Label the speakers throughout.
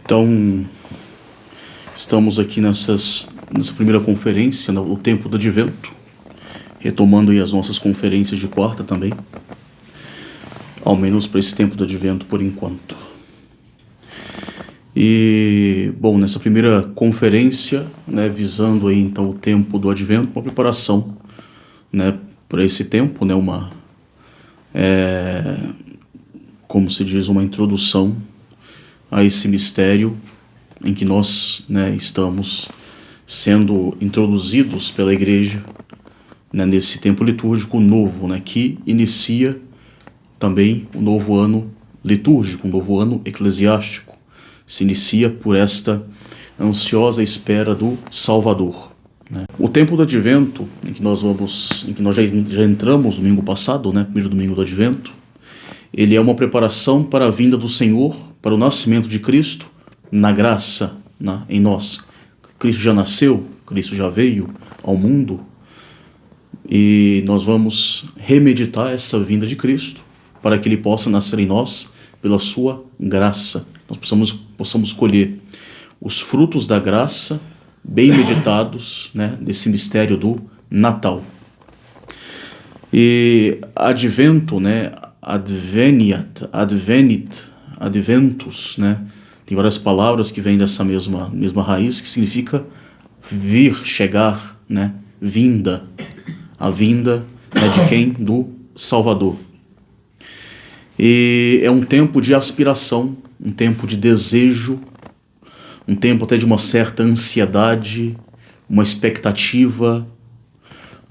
Speaker 1: Então, estamos aqui nessa primeira conferência, o tempo do Advento, retomando aí as nossas conferências de quarta também, ao menos para esse tempo do Advento por enquanto. E, bom, nessa primeira conferência, visando aí então o tempo do Advento, uma preparação, para esse tempo, como se diz, uma introdução a esse mistério em que nós estamos sendo introduzidos pela Igreja nesse tempo litúrgico novo, que inicia também o novo ano litúrgico, um novo ano eclesiástico. Se inicia por esta ansiosa espera do Salvador. O tempo do Advento, em que nós já entramos domingo passado, primeiro domingo do Advento, ele é uma preparação para a vinda do Senhor, para o nascimento de Cristo, na graça, em nós. Cristo já nasceu, Cristo já veio ao mundo, e nós vamos remeditar essa vinda de Cristo, para que Ele possa nascer em nós pela sua graça. Nós possamos colher os frutos da graça, bem meditados, desse mistério do Natal. E Advento, Adventus, tem várias palavras que vêm dessa mesma raiz, que significa vir, chegar, vinda. A vinda de quem? Do Salvador. E é um tempo de aspiração, um tempo de desejo, um tempo até de uma certa ansiedade, uma expectativa,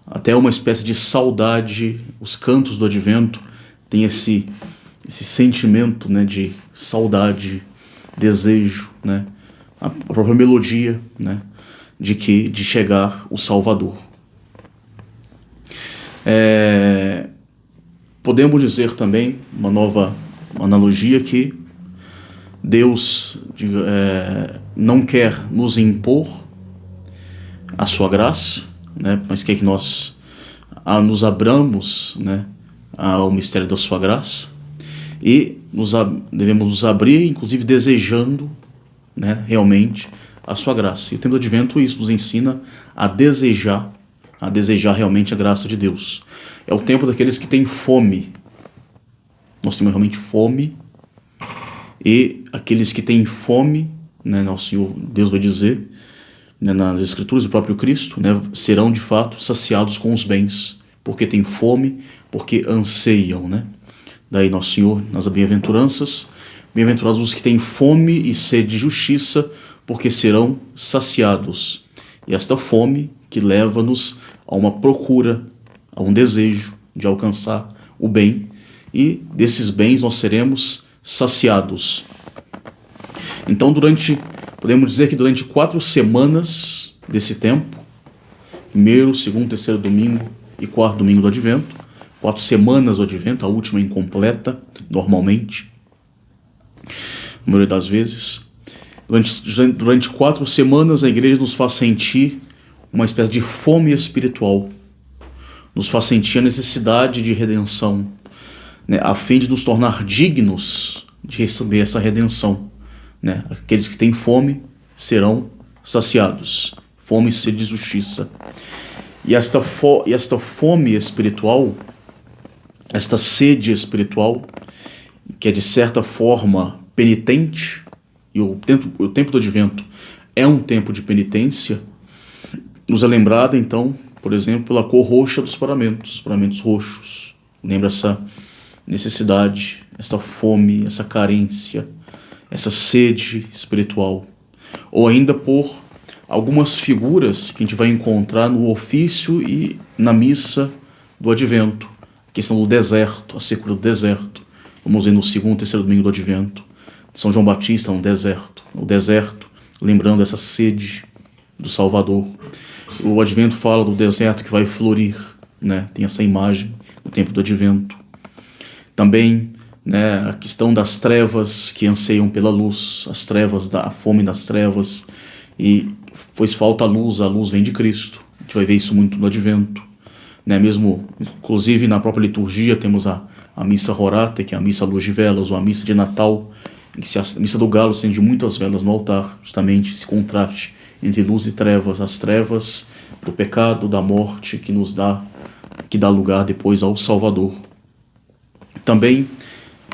Speaker 1: até uma espécie de saudade. Os cantos do Advento têm esse sentimento de saudade, desejo, a própria melodia de chegar o Salvador. Podemos dizer também, uma nova analogia, que Deus não quer nos impor a sua graça, mas quer que nós nos abramos ao mistério da sua graça, e devemos nos abrir, inclusive desejando realmente a sua graça. E o tempo do Advento isso nos ensina a desejar realmente a graça de Deus. É o tempo daqueles que têm fome. Nós temos realmente fome, e aqueles que têm fome, nosso Senhor Deus vai dizer, nas Escrituras, o próprio Cristo, serão de fato saciados com os bens, porque têm fome, porque anseiam, Daí nosso Senhor, nas bem-aventuranças, bem-aventurados os que têm fome e sede de justiça, porque serão saciados. E esta fome que leva-nos a uma procura, a um desejo de alcançar o bem, e desses bens nós seremos saciados. Então, podemos dizer que durante 4 semanas desse tempo, primeiro, segundo, terceiro domingo e quarto domingo do Advento, 4 semanas do Advento, a última incompleta, normalmente, a maioria das vezes, durante 4 semanas a Igreja nos faz sentir uma espécie de fome espiritual, nos faz sentir a necessidade de redenção, a fim de nos tornar dignos de receber essa redenção. Aqueles que têm fome serão saciados, fome e sede de justiça. E esta fome espiritual, esta sede espiritual, que é de certa forma penitente, e o tempo do Advento é um tempo de penitência, nos é lembrada então, por exemplo, pela cor roxa dos paramentos roxos. Lembra essa necessidade, essa fome, essa carência, essa sede espiritual. Ou ainda por algumas figuras que a gente vai encontrar no ofício e na missa do Advento. A questão do deserto, a secura do deserto. Vamos ver no segundo e terceiro domingo do Advento. São João Batista no deserto. O deserto, lembrando essa sede do Salvador. O Advento fala do deserto que vai florir, Tem essa imagem no tempo do Advento. Também, a questão das trevas que anseiam pela luz, a fome das trevas, e pois falta a luz vem de Cristo. A gente vai ver isso muito no Advento. Mesmo, inclusive na própria liturgia temos a missa Horate, que é a missa à luz de velas, ou a missa de Natal, em que a missa do galo acende muitas velas no altar, justamente esse contraste entre luz e trevas, as trevas do pecado, da morte, que dá lugar depois ao Salvador. Também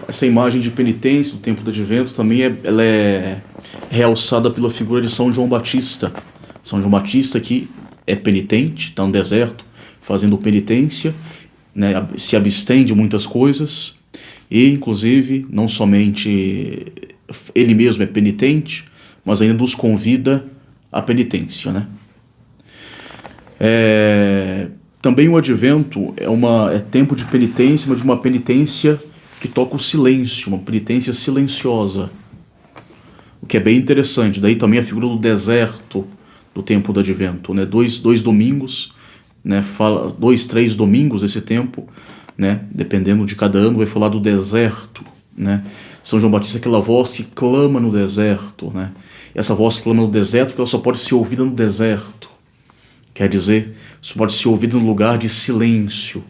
Speaker 1: essa imagem de penitência do tempo do Advento também ela é realçada pela figura de São João Batista. São João Batista, que é penitente, está no deserto fazendo penitência, né, se abstém de muitas coisas e, inclusive, não somente ele mesmo é penitente, mas ainda nos convida à penitência, né? Também o Advento é tempo de penitência, mas de uma penitência que toca o silêncio, uma penitência silenciosa, o que é bem interessante. Daí também a figura do deserto do tempo do Advento, né? Dois domingos, né? 3 domingos desse tempo, né? Dependendo de cada ano, vai falar do deserto, né? São João Batista é aquela voz que clama no deserto, né? E essa voz que clama no deserto, porque ela só pode ser ouvida no deserto. Quer dizer, só pode ser ouvida no lugar de silêncio.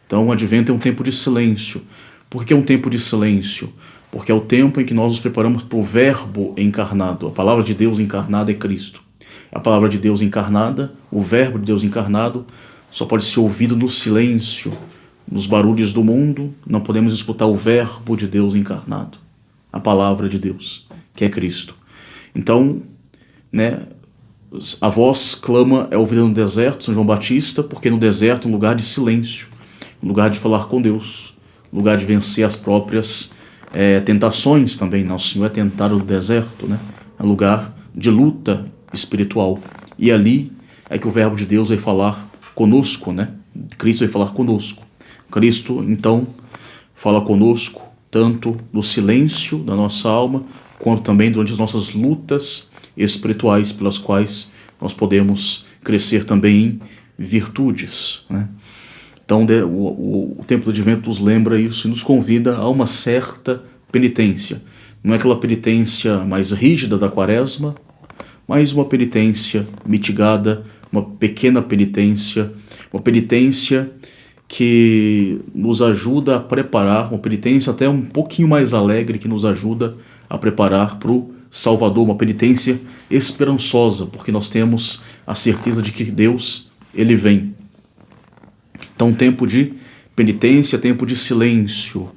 Speaker 1: Então o Advento é um tempo de silêncio. Por que é um tempo de silêncio? Porque é o tempo em que nós nos preparamos para o Verbo encarnado. A palavra de Deus encarnada é Cristo. A palavra de Deus encarnada, o Verbo de Deus encarnado, só pode ser ouvido no silêncio. Nos barulhos do mundo, não podemos escutar o Verbo de Deus encarnado. A palavra de Deus, que é Cristo. Então, né, a voz clama é ouvida no deserto, São João Batista, porque no deserto é um lugar de silêncio, um lugar de falar com Deus, um lugar de vencer as próprias tentações também. Nosso Senhor é tentado no deserto, né? É um lugar de luta espiritual. E ali é que o Verbo de Deus vai falar conosco, né? Cristo vai falar conosco. Cristo, então, fala conosco tanto no silêncio da nossa alma, quanto também durante as nossas lutas espirituais, pelas quais nós podemos crescer também em virtudes, né? Então o tempo do Advento nos lembra isso e nos convida a uma certa penitência. Não é aquela penitência mais rígida da Quaresma, mas uma penitência mitigada, uma pequena penitência, uma penitência que nos ajuda a preparar, uma penitência até um pouquinho mais alegre, que nos ajuda a preparar para o Salvador, uma penitência esperançosa, porque nós temos a certeza de que Deus, Ele vem. Então, tempo de penitência, tempo de silêncio.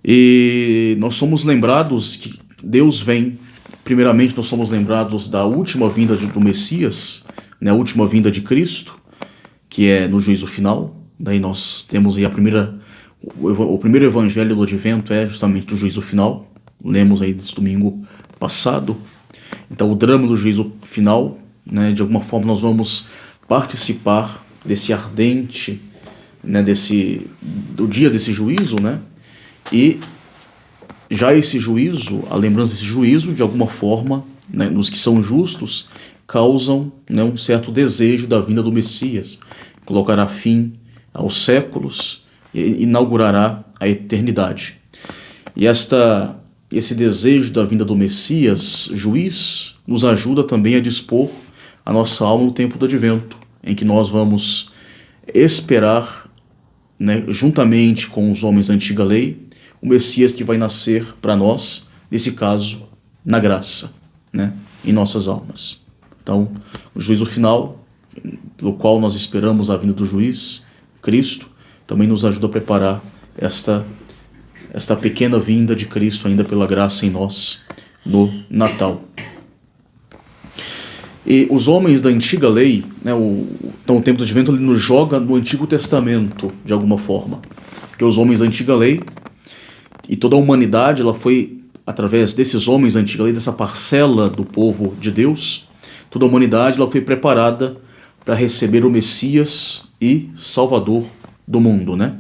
Speaker 1: E nós somos lembrados que Deus vem. Primeiramente, nós somos lembrados da última vinda do Messias, né, a última vinda de Cristo, que é no juízo final. Daí nós temos aí o primeiro evangelho do Advento é justamente o juízo final. Lemos aí desse domingo passado. Então, o drama do juízo final, né, de alguma forma nós vamos participar desse ardente, né, do dia desse juízo, né? E já esse juízo, a lembrança desse juízo, de alguma forma, né, nos que são justos, causam, né, um certo desejo da vinda do Messias. Colocará fim aos séculos e inaugurará a eternidade. E esse desejo da vinda do Messias, juiz, nos ajuda também a dispor a nossa alma no tempo do Advento, em que nós vamos esperar, né, juntamente com os homens da antiga lei, o Messias que vai nascer para nós, nesse caso, na graça, né, em nossas almas. Então, o juízo final, pelo qual nós esperamos a vinda do juiz, Cristo, também nos ajuda a preparar esta pequena vinda de Cristo ainda pela graça em nós no Natal. E os homens da antiga lei, né, então o tempo do Advento ele nos joga no Antigo Testamento de alguma forma, porque os homens da antiga lei e toda a humanidade ela foi através desses homens da antiga lei, dessa parcela do povo de Deus, toda a humanidade ela foi preparada para receber o Messias e Salvador do mundo, né?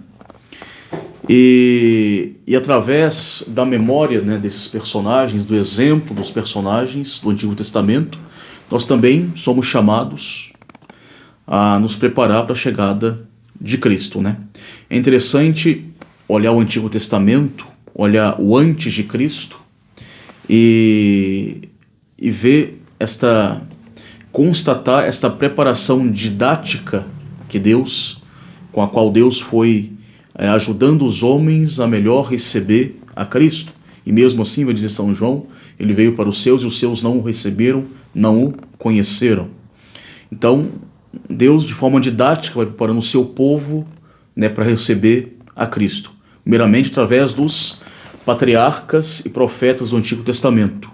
Speaker 1: E através da memória, né, desses personagens, do exemplo dos personagens do Antigo Testamento, nós também somos chamados a nos preparar para a chegada de Cristo, né? É interessante olhar o Antigo Testamento, olhar o antes de Cristo e ver constatar esta preparação didática com a qual Deus foi ajudando os homens a melhor receber a Cristo E mesmo assim, vai dizer São João, ele veio para os seus e os seus não o receberam, não o conheceram. Então, Deus, de forma didática, vai preparando o seu povo, né, para receber a Cristo, primeiramente através dos patriarcas e profetas do Antigo Testamento,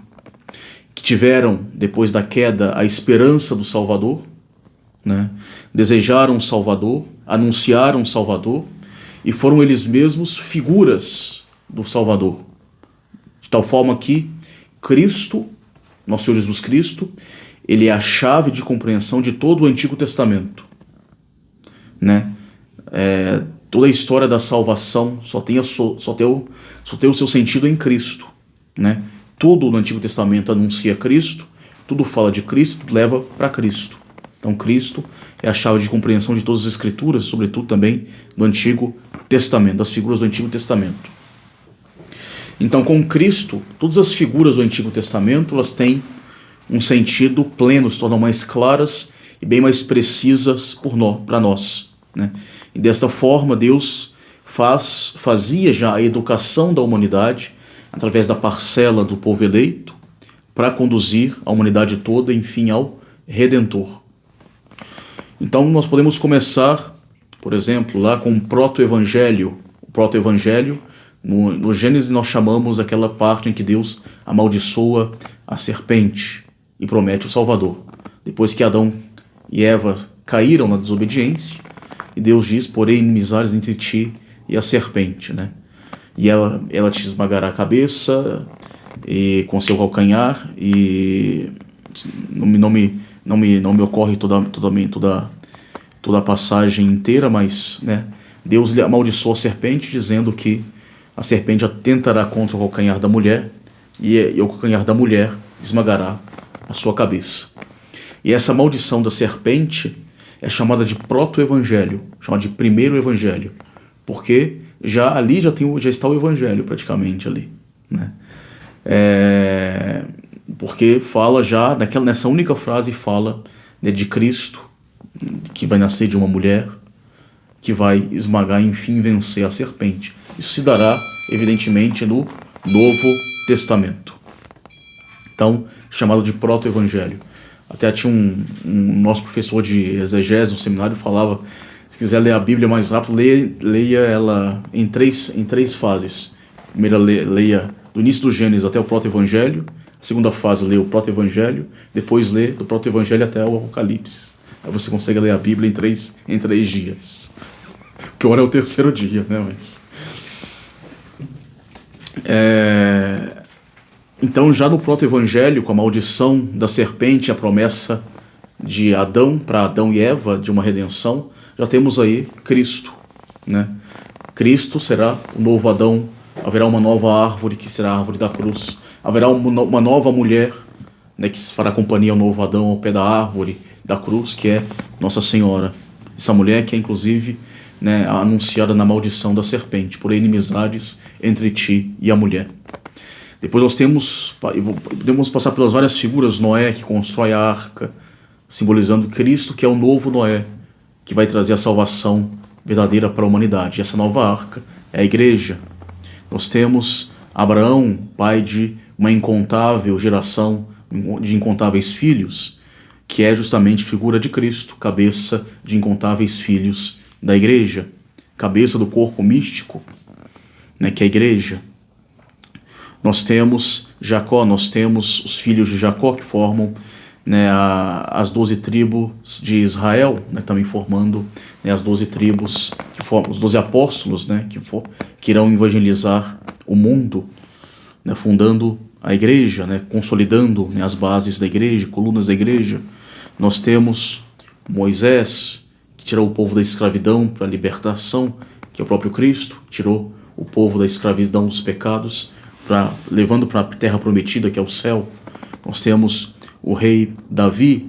Speaker 1: que tiveram, depois da queda, a esperança do Salvador, né, desejaram o Salvador, anunciaram o Salvador, e foram eles mesmos figuras do Salvador. De tal forma que Cristo, nosso Senhor Jesus Cristo, ele é a chave de compreensão de todo o Antigo Testamento, né? Toda a história da salvação só tem o seu sentido em Cristo, né? Tudo no Antigo Testamento anuncia Cristo, tudo fala de Cristo, tudo leva para Cristo. Então Cristo é a chave de compreensão de todas as Escrituras, sobretudo também do Antigo Testamento, das figuras do Antigo Testamento. Então, com Cristo, todas as figuras do Antigo Testamento, elas têm um sentido pleno, se tornam mais claras e bem mais precisas para nós, né? E desta forma, Deus fazia já a educação da humanidade através da parcela do povo eleito para conduzir a humanidade toda, enfim, ao Redentor. Então, nós podemos começar, por exemplo, lá com o proto-evangelho. O proto-evangelho, no Gênesis, nós chamamos aquela parte em que Deus amaldiçoa a serpente e promete o Salvador. Depois que Adão e Eva caíram na desobediência, e Deus diz: porém inimizades entre ti e a serpente, né? E ela te esmagará a cabeça e com seu calcanhar, e não me ocorre toda a passagem inteira, mas, né, Deus lhe amaldiçoou a serpente, dizendo que a serpente atentará contra o calcanhar da mulher, e o calcanhar da mulher esmagará a sua cabeça. E essa maldição da serpente é chamada de proto-evangelho, chamada de primeiro evangelho, porque já está o evangelho praticamente ali, né? Porque fala já, nessa única frase fala, né, de Cristo, que vai nascer de uma mulher, que vai esmagar e enfim vencer a serpente. Isso se dará, evidentemente, no Novo Testamento. Então, chamado de proto-evangelho. Até tinha um nosso professor de exegese no seminário falava: se quiser ler a Bíblia mais rápido, leia ela em três fases. Primeiro, leia do início do Gênesis até o proto-evangelho. A segunda fase, leia o proto-evangelho. Depois, lê do proto-evangelho até o Apocalipse. Aí você consegue ler a Bíblia em 3 dias. O pior é o terceiro dia, né? Então, já no proto-evangelho, com a maldição da serpente, a promessa de Adão, para Adão e Eva, de uma redenção, já temos aí Cristo, né? Cristo será o novo Adão, haverá uma nova árvore, que será a árvore da cruz, haverá uma nova mulher, né, que fará companhia ao novo Adão ao pé da árvore da cruz, que é Nossa Senhora. Essa mulher que é, inclusive, né, anunciada na maldição da serpente: por inimizades entre ti e a mulher. Depois nós podemos passar pelas várias figuras. Noé, que constrói a arca, simbolizando Cristo, que é o novo Noé, que vai trazer a salvação verdadeira para a humanidade. E essa nova arca é a igreja. Nós temos Abraão, pai de uma incontável geração, de incontáveis filhos, que é justamente figura de Cristo, cabeça de incontáveis filhos da igreja, cabeça do corpo místico, né, que é a igreja. Nós temos Jacó, nós temos os filhos de Jacó, que formam, né, as 12 tribos de Israel, né, também formando, né, as 12 tribos, que formam os 12 apóstolos, né, que irão evangelizar o mundo, né, fundando a igreja, né, consolidando, né, as bases da igreja, colunas da igreja. Nós temos Moisés, que tirou o povo da escravidão para a libertação, que é o próprio Cristo, tirou o povo da escravidão dos pecados, levando para a terra prometida, que é o céu. Nós temos o rei Davi,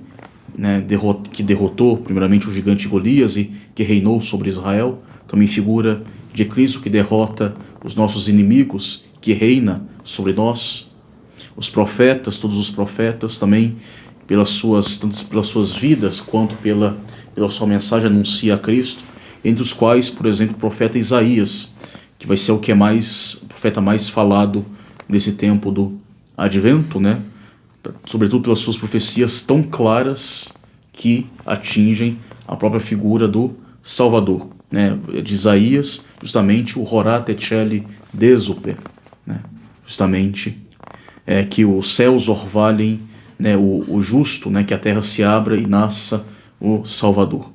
Speaker 1: né, que derrotou primeiramente o gigante Golias e que reinou sobre Israel, também figura de Cristo, que derrota os nossos inimigos, que reina sobre nós. Os profetas, todos os profetas, também tanto pelas suas vidas quanto pela sua mensagem, anuncia a Cristo, entre os quais, por exemplo, o profeta Isaías, que vai ser o profeta mais falado desse tempo do Advento, né? Sobretudo pelas suas profecias tão claras que atingem a própria figura do Salvador, né? De Isaías, justamente o Horat Eceli Desuper, né? Justamente que os céus orvalhem, né, o justo, né, que a terra se abra e nasça o Salvador.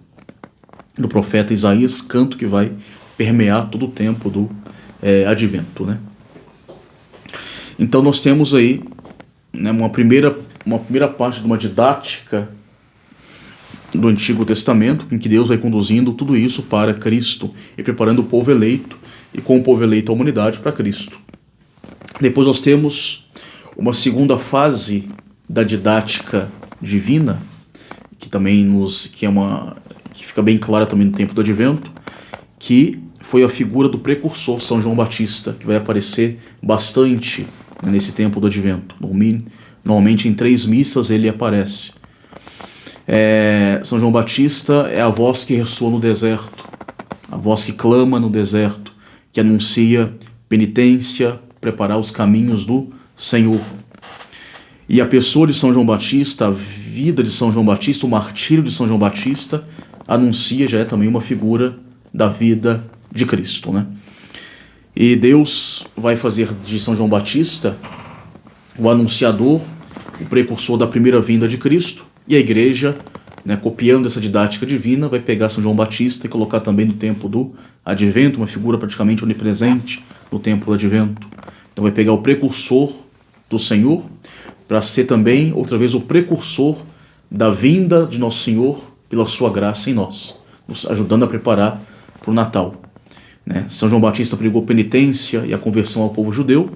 Speaker 1: Do profeta Isaías, canto que vai permear todo o tempo do Advento, né? Então nós temos aí, né, uma primeira parte de uma didática do Antigo Testamento, em que Deus vai conduzindo tudo isso para Cristo e preparando o povo eleito, e com o povo eleito a humanidade para Cristo. Depois nós temos uma segunda fase da didática divina, que também que fica bem clara também no tempo do Advento, que foi a figura do precursor São João Batista, que vai aparecer bastante nesse tempo do Advento. Normalmente em 3 missas ele aparece. São João Batista é a voz que ressoa no deserto, a voz que clama no deserto, que anuncia penitência, preparar os caminhos do Senhor. E a pessoa de São João Batista, a vida de São João Batista, o martírio de São João Batista, anuncia, já é também uma figura da vida de Cristo, né? E Deus vai fazer de São João Batista o anunciador, o precursor da primeira vinda de Cristo, e a igreja, né, copiando essa didática divina, vai pegar São João Batista e colocar também no tempo do Advento, uma figura praticamente onipresente no tempo do Advento. Então vai pegar o precursor do Senhor, para ser também, outra vez, o precursor da vinda de Nosso Senhor pela sua graça em nós, nos ajudando a preparar para o Natal, né? São João Batista pregou penitência e a conversão ao povo judeu,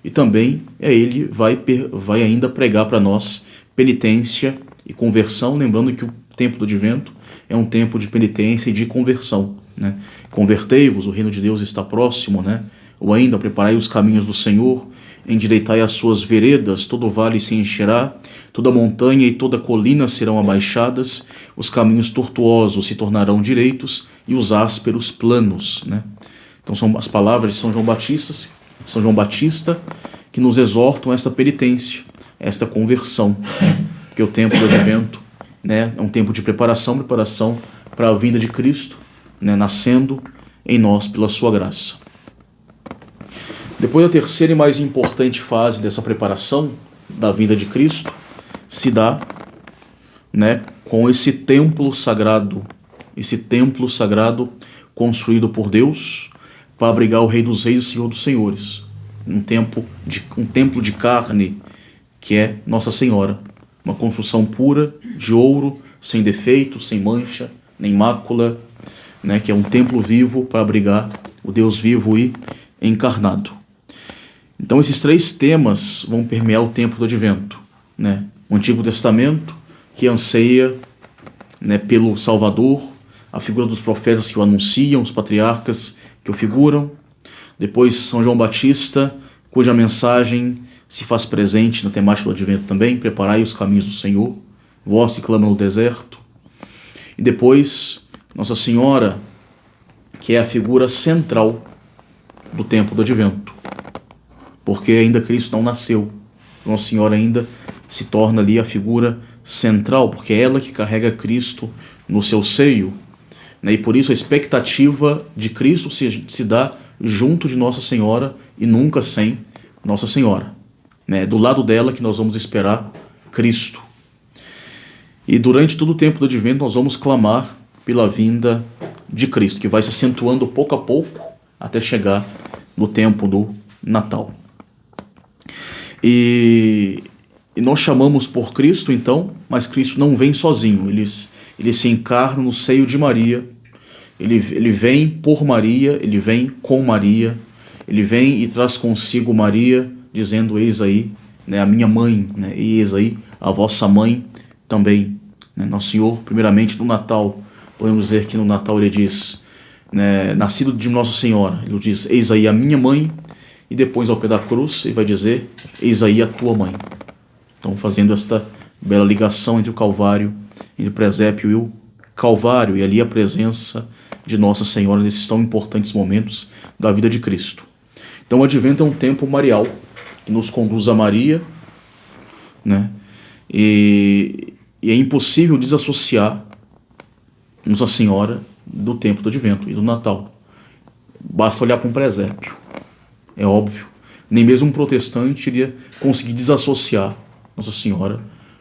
Speaker 1: e também ele vai ainda pregar para nós penitência e conversão, lembrando que o tempo do Advento é um tempo de penitência e de conversão, né? Convertei-vos, o reino de Deus está próximo, né? Ou ainda, preparai os caminhos do Senhor, endireitai as suas veredas, todo vale se encherá, toda montanha e toda colina serão abaixadas, os caminhos tortuosos se tornarão direitos e os ásperos planos, né? Então são as palavras de São João Batista que nos exortam a esta penitência, a esta conversão, né? Porque o tempo do Advento, né, é um tempo de preparação para a vinda de Cristo, né, nascendo em nós pela sua graça. Depois, a terceira e mais importante fase dessa preparação da vinda de Cristo se dá, né, com esse templo sagrado construído por Deus para abrigar o Rei dos Reis e Senhor dos Senhores. Um templo de carne que é Nossa Senhora. Uma construção pura, de ouro, sem defeito, sem mancha, nem mácula, né, que é um templo vivo para abrigar o Deus vivo e encarnado. Então esses 3 temas vão permear o tempo do Advento, né? O Antigo Testamento, que anseia, né, pelo Salvador, a figura dos profetas que o anunciam, os patriarcas que o figuram. Depois São João Batista, cuja mensagem se faz presente na temática do Advento também: preparai os caminhos do Senhor, vós que clama no deserto. E depois Nossa Senhora, que é a figura central do tempo do Advento, porque ainda Cristo não nasceu. Nossa Senhora ainda se torna ali a figura central, porque é ela que carrega Cristo no seu seio, né? E por isso a expectativa de Cristo se dá junto de Nossa Senhora e nunca sem Nossa Senhora, né? Do lado dela que nós vamos esperar Cristo. E durante todo o tempo do Advento nós vamos clamar pela vinda de Cristo, que vai se acentuando pouco a pouco até chegar no tempo do Natal. E nós chamamos por Cristo, então, mas Cristo não vem sozinho, ele se encarna no seio de Maria, ele vem por Maria, ele vem com Maria, ele vem e traz consigo Maria, dizendo: eis aí, né, a minha mãe, né, e eis aí a vossa mãe também, né? Nosso Senhor, primeiramente no Natal, podemos dizer que no Natal ele diz, né, nascido de Nossa Senhora, ele diz: eis aí a minha mãe, e depois ao pé da cruz ele vai dizer: eis aí a tua mãe. Então, fazendo esta bela ligação entre o Calvário, entre o presépio e o Calvário, e ali a presença de Nossa Senhora nesses tão importantes momentos da vida de Cristo. Então o Advento é um tempo marial, que nos conduz a Maria, né? E é impossível desassociar Nossa Senhora do tempo do Advento e do Natal. Basta olhar para um presépio, é óbvio. Nem mesmo um protestante iria conseguir desassociar Nossa Senhora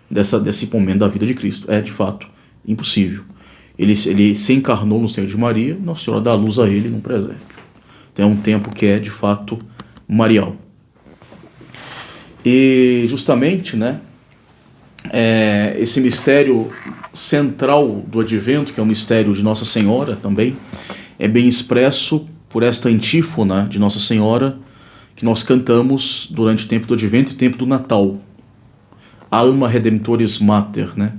Speaker 1: desse momento da vida de Cristo. É, de fato, impossível. Ele se encarnou no seio de Maria, Nossa Senhora dá luz a ele num presépio. Então é um tempo que é, de fato, marial. E justamente, né, esse mistério central do Advento, que é o mistério de Nossa Senhora também, é bem expresso por esta antífona de Nossa Senhora que nós cantamos durante o tempo do Advento e o tempo do Natal. Alma Redemptoris Mater, né?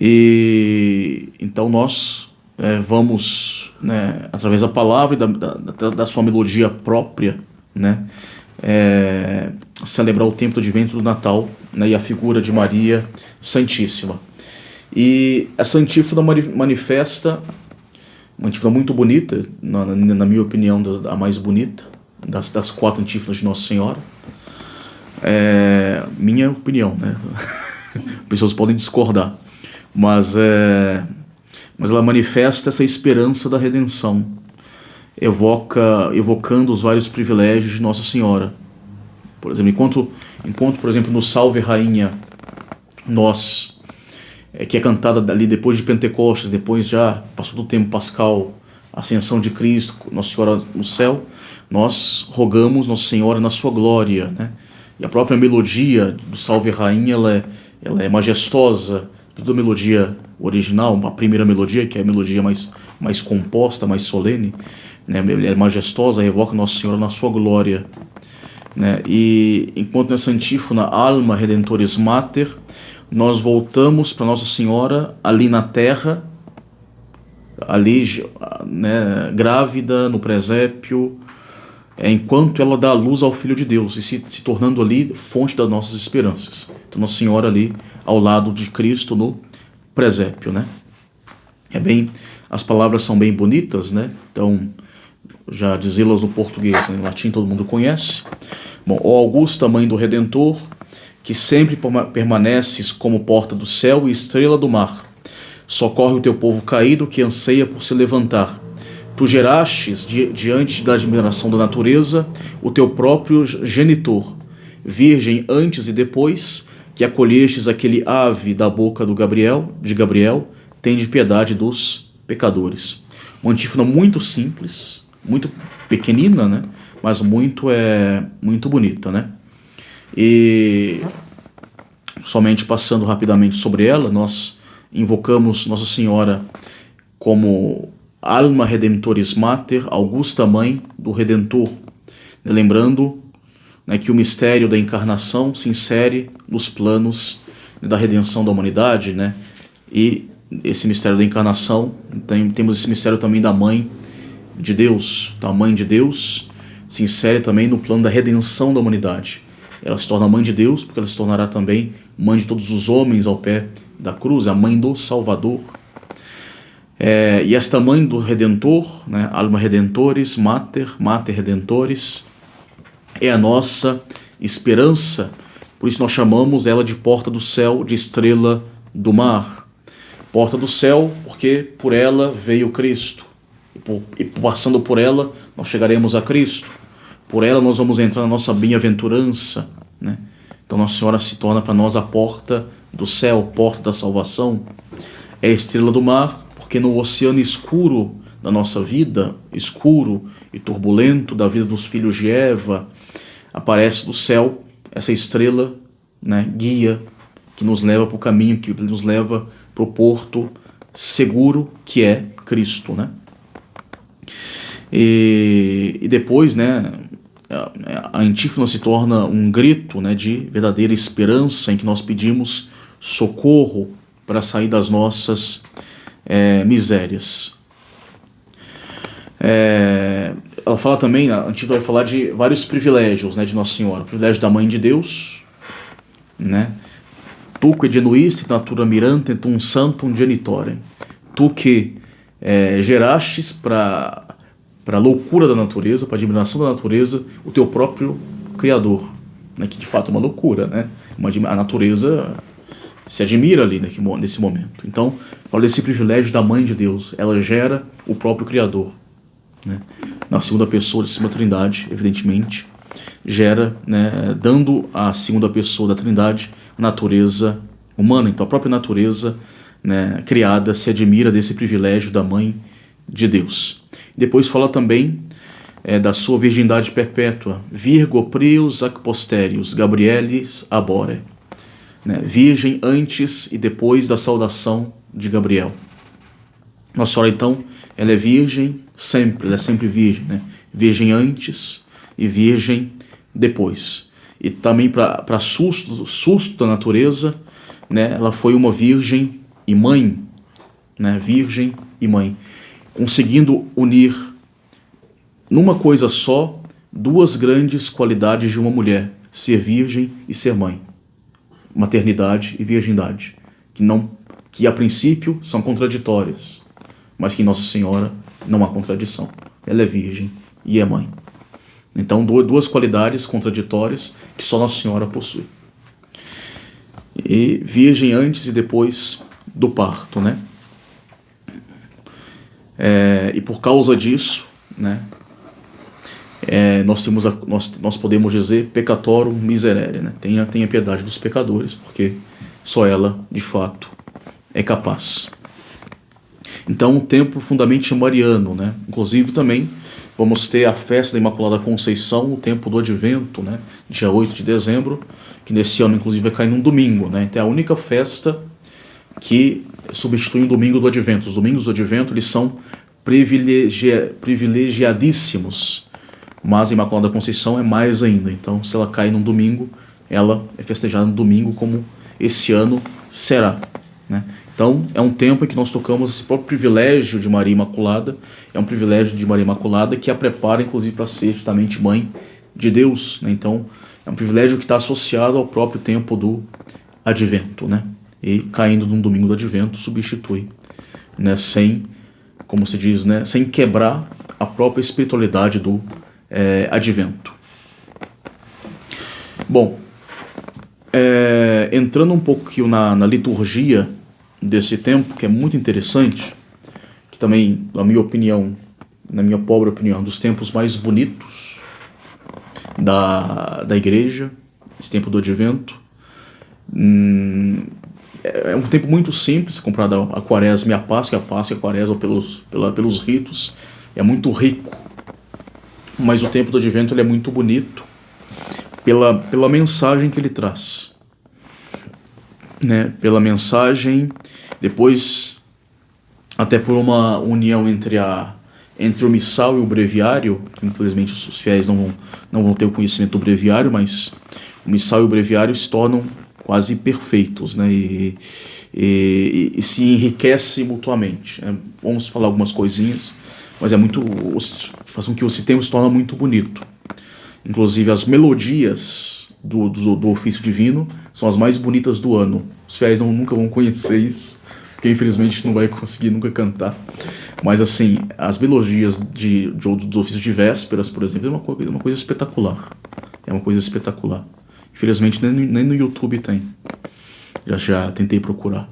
Speaker 1: E então nós vamos, né, através da palavra e da sua melodia própria, né, celebrar o tempo do Advento e do Natal, né, e a figura de Maria Santíssima. E essa antífona manifesta uma antífona muito bonita, na minha opinião, a mais bonita das 4 antífonas de Nossa Senhora. Minha opinião, né? Pessoas podem discordar, mas ela manifesta essa esperança da redenção, evocando os vários privilégios de Nossa Senhora. Por exemplo, enquanto por exemplo, no Salve Rainha, que é cantada ali depois de Pentecostes, depois já passou do tempo pascal, ascensão de Cristo, Nossa Senhora no céu, nós rogamos Nossa Senhora na sua glória, né? E a própria melodia do Salve Rainha, ela é majestosa, toda a melodia original, a primeira melodia, que é a melodia mais composta, mais solene, né? É majestosa, evoca Nossa Senhora na sua glória, né? E enquanto nessa antífona, Alma Redemptoris Mater, nós voltamos para Nossa Senhora ali na terra, ali, né, grávida, no presépio, enquanto ela dá luz ao Filho de Deus e se tornando ali fonte das nossas esperanças. Então Nossa Senhora ali ao lado de Cristo no presépio, né? As palavras são bem bonitas, né? Então, já dizê-las no português, né? Em latim todo mundo conhece. Bom, ó Augusta Mãe do Redentor, que sempre permaneces como porta do céu e estrela do mar, socorre o teu povo caído que anseia por se levantar. Tu gerastes, diante da admiração da natureza, o teu próprio genitor, virgem antes e depois, que acolhestes aquele ave da boca de Gabriel, tende piedade dos pecadores. Uma antífona muito simples, muito pequenina, né? Mas muito bonita, né? E somente passando rapidamente sobre ela, nós invocamos Nossa Senhora como Alma Redemptoris Mater, Augusta Mãe do Redentor, lembrando, né, que o mistério da encarnação se insere nos planos da redenção da humanidade, né? E esse mistério da encarnação, temos esse mistério também da Mãe de Deus, da Mãe de Deus, se insere também no plano da redenção da humanidade. Ela se torna Mãe de Deus porque ela se tornará também Mãe de todos os homens ao pé da cruz, a Mãe do Salvador. E esta Mãe do Redentor, né, Alma Redemptoris Mater, Mater Redemptoris, é a nossa esperança. Por isso nós chamamos ela de porta do céu, de estrela do mar. Porta do céu porque por ela veio Cristo. E passando por ela nós chegaremos a Cristo. Por ela nós vamos entrar na nossa bem-aventurança, né? Então Nossa Senhora se torna para nós a porta do céu, porta da salvação. É a estrela do mar, porque no oceano escuro da nossa vida, escuro e turbulento da vida dos filhos de Eva, aparece do céu essa estrela, né, guia, que nos leva para o caminho, que nos leva para o porto seguro, que é Cristo, né? E depois, né, a antífona se torna um grito, né, de verdadeira esperança, em que nós pedimos socorro para sair das nossas misérias. Ela fala também, a antífona vai falar de vários privilégios, né, de Nossa Senhora. O privilégio da Mãe de Deus, né? Tu que genuiste natura mirantetum santum genitorem. Tu que gerastes para a loucura da natureza, para a admiração da natureza, o teu próprio Criador, né, que de fato é uma loucura, né? A natureza se admira ali nesse momento. Então, fala desse privilégio da Mãe de Deus, ela gera o próprio Criador, né? Na segunda pessoa da Santíssima Trindade, evidentemente, gera, né, dando à segunda pessoa da Trindade a natureza humana. Então a própria natureza, né, criada se admira desse privilégio da Mãe de Deus. Depois fala também da sua virgindade perpétua, virgo prius ac posterius, Gabrielis abore, né, virgem antes e depois da saudação de Gabriel. Nossa Senhora, então, ela é virgem sempre, ela é sempre virgem, né? Virgem antes e virgem depois. E também para susto da natureza, né, ela foi uma virgem e mãe, né, virgem e mãe, conseguindo unir numa coisa só duas grandes qualidades de uma mulher, ser virgem e ser mãe, maternidade e virgindade, que a princípio são contraditórias, mas que em Nossa Senhora não há contradição. Ela é virgem e é mãe. Então, duas qualidades contraditórias que só Nossa Senhora possui. E virgem antes e depois do parto, né? E por causa disso, né, nós podemos dizer peccatorum miserere, né? Tenha piedade dos pecadores, porque só ela, de fato, é capaz. Então, um tempo profundamente mariano, né? Inclusive também vamos ter a festa da Imaculada Conceição, o tempo do Advento, né? Dia 8 de dezembro, que nesse ano inclusive vai cair num domingo, né? Então é a única festa que substitui o domingo do Advento. Os domingos do Advento, eles são privilegiadíssimos, mas a Imaculada Conceição é mais ainda. Então, se ela cai num domingo, ela é festejada no domingo, como esse ano será, né? Então, é um tempo em que nós tocamos esse próprio privilégio de Maria Imaculada. É um privilégio de Maria Imaculada que a prepara, inclusive, para ser justamente mãe de Deus, né? Então, é um privilégio que está associado ao próprio tempo do Advento, né? E caindo num domingo do Advento, substitui, né? Sem, como se diz, né? Sem quebrar a própria espiritualidade do Advento. Bom, entrando um pouco na liturgia desse tempo, que é muito interessante, que também, na minha opinião, na minha pobre opinião, dos tempos mais bonitos da igreja, esse tempo do Advento. É um tempo muito simples, comparado a Quaresma e a Páscoa. A Páscoa e a Quaresma, pelos ritos, é muito rico, mas o tempo do Advento ele é muito bonito pela mensagem que ele traz, né? Pela mensagem, depois até por uma união entre o missal e o breviário, que infelizmente os fiéis não vão ter o conhecimento do breviário, mas o missal e o breviário se tornam quase perfeitos, né? E se enriquecem mutuamente, né? Vamos falar algumas coisinhas, mas faz com que o tempo se torne muito bonito. Inclusive as melodias do ofício divino são as mais bonitas do ano. Os fiéis nunca vão conhecer isso, porque infelizmente não vai conseguir nunca cantar. Mas assim, as melodias dos ofícios de vésperas, por exemplo, é uma coisa espetacular. É uma coisa espetacular. Infelizmente nem no YouTube tem. Já tentei procurar.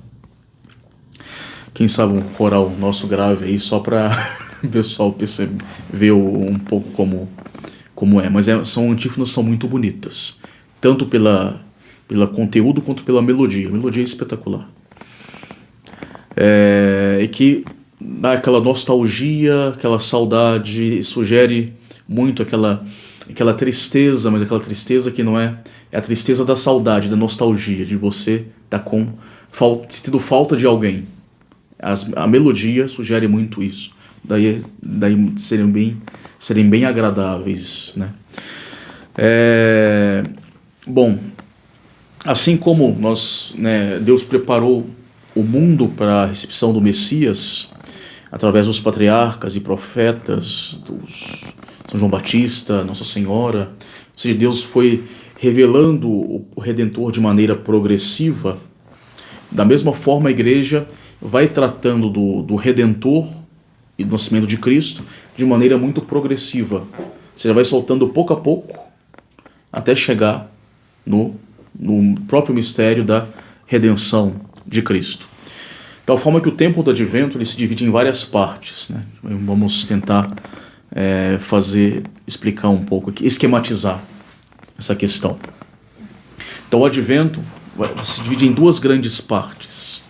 Speaker 1: Quem sabe um coral nosso grave aí, só para o pessoal ver um pouco como é. Mas são antífonas, são muito bonitas, tanto pela conteúdo quanto pela melodia. A melodia é espetacular. E que dá aquela nostalgia, aquela saudade, sugere muito aquela tristeza, mas aquela tristeza que não é a tristeza da saudade, da nostalgia, de você estar sentindo falta de alguém. A melodia sugere muito isso. Daí serem bem agradáveis, né? Bom, assim como Deus preparou o mundo para a recepção do Messias através dos patriarcas e profetas, São João Batista, Nossa Senhora, ou seja, Deus foi revelando o Redentor de maneira progressiva. Da mesma forma, a Igreja vai tratando do Redentor e do nascimento de Cristo de maneira muito progressiva. Você vai soltando pouco a pouco até chegar no próprio mistério da redenção de Cristo. De tal forma que o tempo do Advento ele se divide em várias partes, né? Vamos tentar explicar um pouco aqui, esquematizar essa questão. Então o Advento se divide em duas grandes partes.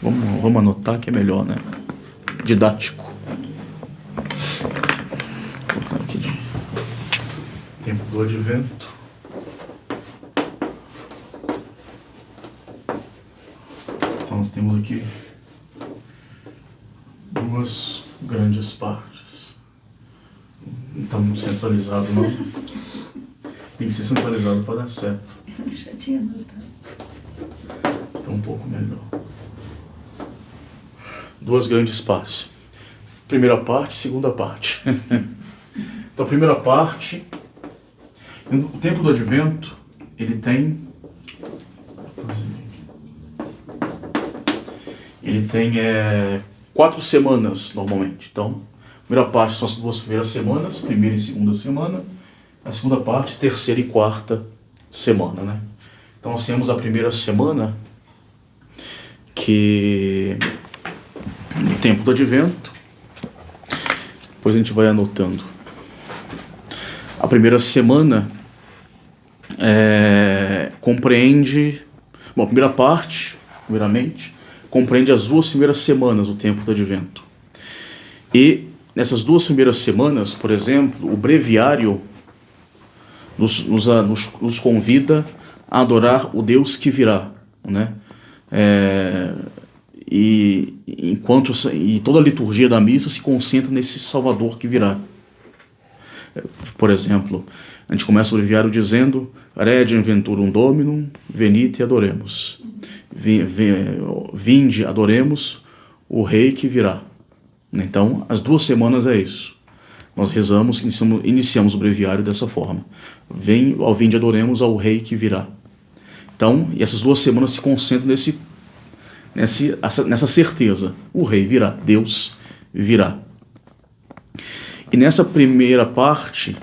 Speaker 1: Vamos anotar que é melhor, né? Didático. Vou colocar aqui de tempo do Advento. Então nós temos aqui duas grandes partes. Não está muito centralizado, não. Tem que ser centralizado para dar certo.
Speaker 2: Eu já tinha notado.
Speaker 1: Então um pouco melhor. Duas grandes partes. Primeira parte, segunda parte. Então a primeira parte, o tempo do Advento, ele tem 4 semanas normalmente. Então, a primeira parte são as 2 primeiras semanas, primeira e segunda semana. A segunda parte, terceira e quarta semana, né? Então nós temos a primeira semana, que no tempo do Advento, depois a gente vai anotando. A primeira semana compreende, a primeira parte, primeiramente, compreende as 2 primeiras semanas do tempo do Advento. E nessas 2 primeiras semanas, por exemplo, o breviário nos convida a adorar o Deus que virá, né? E toda a liturgia da missa se concentra nesse Salvador que virá. Por exemplo, a gente começa o breviário dizendo: Regiam venturum Dominum, venite e adoremos. Vinde, adoremos o Rei que virá. Então, as 2 semanas é isso. Nós rezamos, iniciamos o breviário dessa forma. Vinde, adoremos ao Rei que virá. Então, e essas 2 semanas se concentram nessa certeza. O Rei virá, Deus virá. E nessa primeira parte,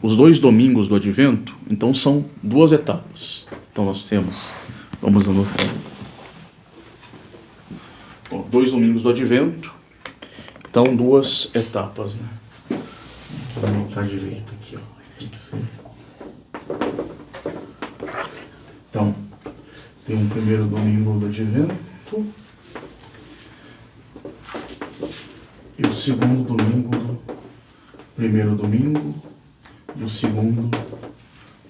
Speaker 1: os 2 domingos do Advento, então são 2 etapas. Então nós temos, vamos anotar, 2 domingos do Advento, então 2 etapas, né? Vou anotar direito aqui, ó. Então, tem um primeiro domingo do Advento e o segundo domingo, primeiro domingo e o segundo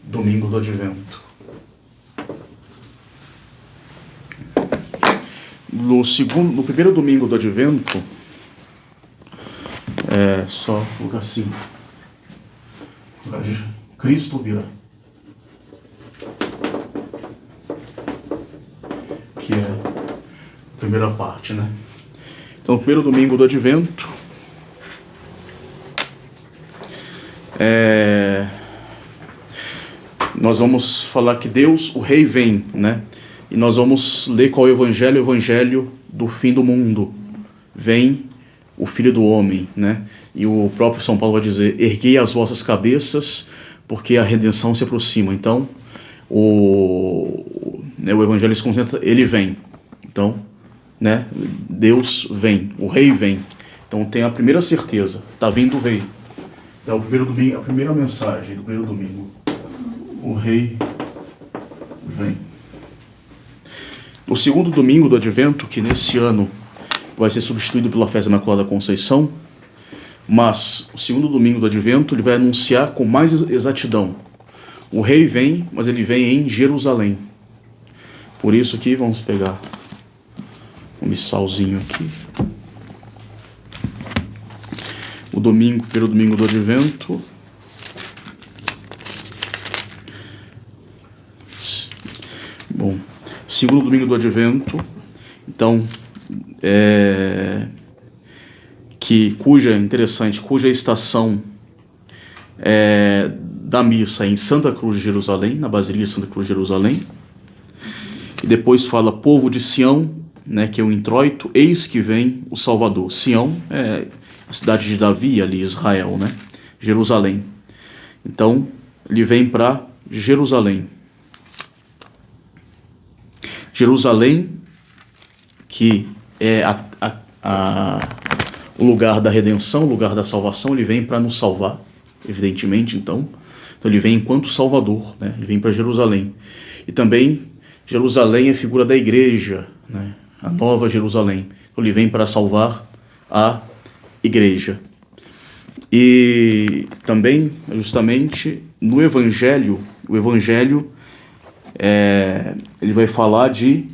Speaker 1: domingo do Advento. No primeiro domingo do Advento, só colocar assim: Cristo virá. Que é a primeira parte, né? Então, o primeiro domingo do Advento nós vamos falar que Deus, o Rei, vem, né? E nós vamos ler qual é o Evangelho do fim do mundo. Vem o Filho do Homem, né? E o próprio São Paulo vai dizer: erguei as vossas cabeças, porque a redenção se aproxima. Então, o Evangelho se concentra, ele vem. Então, né? Deus vem, o Rei vem. Então tem a primeira certeza, está vindo o Rei. É o primeiro domingo, a primeira mensagem do primeiro domingo. O Rei vem. O segundo domingo do Advento, que nesse ano vai ser substituído pela Festa da Imaculada Conceição, mas o segundo domingo do Advento ele vai anunciar com mais exatidão: o Rei vem, mas ele vem em Jerusalém. Por isso que vamos pegar um missalzinho aqui. O primeiro domingo do Advento. Bom, segundo domingo do Advento, então, cuja estação da missa é em Santa Cruz de Jerusalém, na Basílica de Santa Cruz de Jerusalém. E depois fala povo de Sião, né, que é o introito: eis que vem o Salvador. Sião é a cidade de Davi, ali, Israel, né? Jerusalém. Então, ele vem para Jerusalém. Jerusalém, que é o lugar da redenção, o lugar da salvação, ele vem para nos salvar, evidentemente, então ele vem enquanto Salvador, né? Ele vem para Jerusalém. E também Jerusalém é figura da igreja, né? A nova Jerusalém. Então ele vem para salvar a igreja. E também, justamente, no Evangelho, o Evangelho ele vai falar de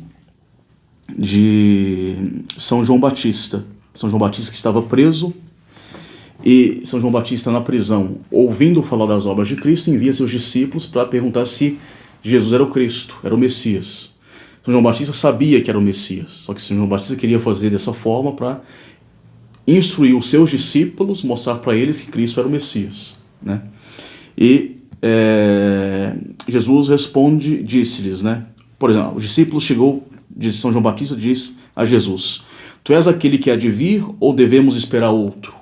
Speaker 1: São João Batista. São João Batista que estava preso, e São João Batista na prisão, ouvindo falar das obras de Cristo, envia seus discípulos para perguntar se Jesus era o Cristo, era o Messias. São João Batista sabia que era o Messias, só que São João Batista queria fazer dessa forma para instruir os seus discípulos, mostrar para eles que Cristo era o Messias, né? E Jesus responde, disse-lhes, né? Por exemplo, os discípulos chegou, de São João Batista diz a Jesus: Tu és aquele que há de vir, ou devemos esperar outro?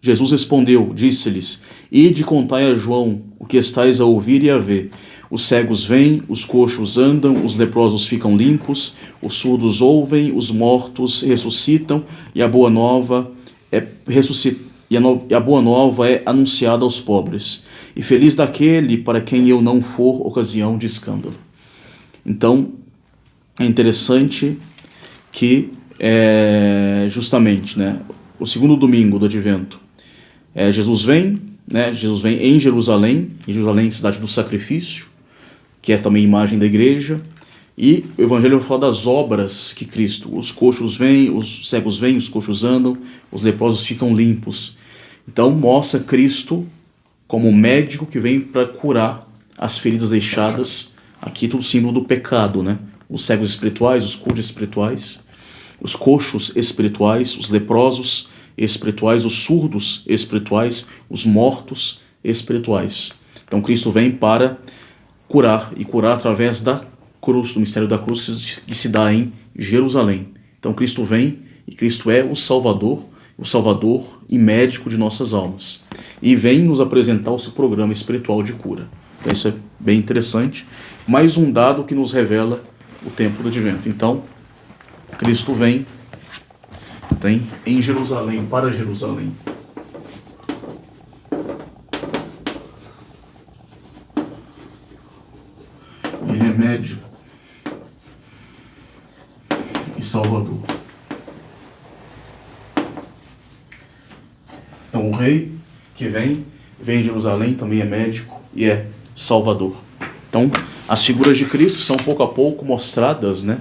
Speaker 1: Jesus respondeu, disse-lhes: Ide e contai a João o que estáis a ouvir e a ver. Os cegos vêm, os coxos andam, os leprosos ficam limpos, os surdos ouvem, os mortos ressuscitam, e a boa nova é anunciada aos pobres. E feliz daquele para quem eu não for ocasião de escândalo. Então, é interessante que justamente, né, o segundo domingo do Advento, Jesus vem, né, Jesus vem em Jerusalém, cidade do sacrifício, que é também imagem da igreja, e o Evangelho vai falar das obras que Cristo, os coxos vêm, os cegos vêm, os coxos andam, os leprosos ficam limpos. Então mostra Cristo como médico que vem para curar as feridas deixadas, aqui tudo símbolo do pecado, né? Os cegos espirituais, os coxos espirituais, os coxos espirituais, os leprosos espirituais, os surdos espirituais, os mortos espirituais. Então Cristo vem para curar, e curar através da cruz, do mistério da cruz que se dá em Jerusalém. Então Cristo vem, e Cristo é o Salvador e médico de nossas almas. E vem nos apresentar o seu programa espiritual de cura. Então isso é bem interessante. Mais um dado que nos revela o tempo do Advento. Então, Cristo vem em Jerusalém, para Jerusalém. Ele é médico e Salvador. Então o rei que vem em Jerusalém, também é médico e é Salvador. Então as figuras de Cristo são pouco a pouco mostradas, né,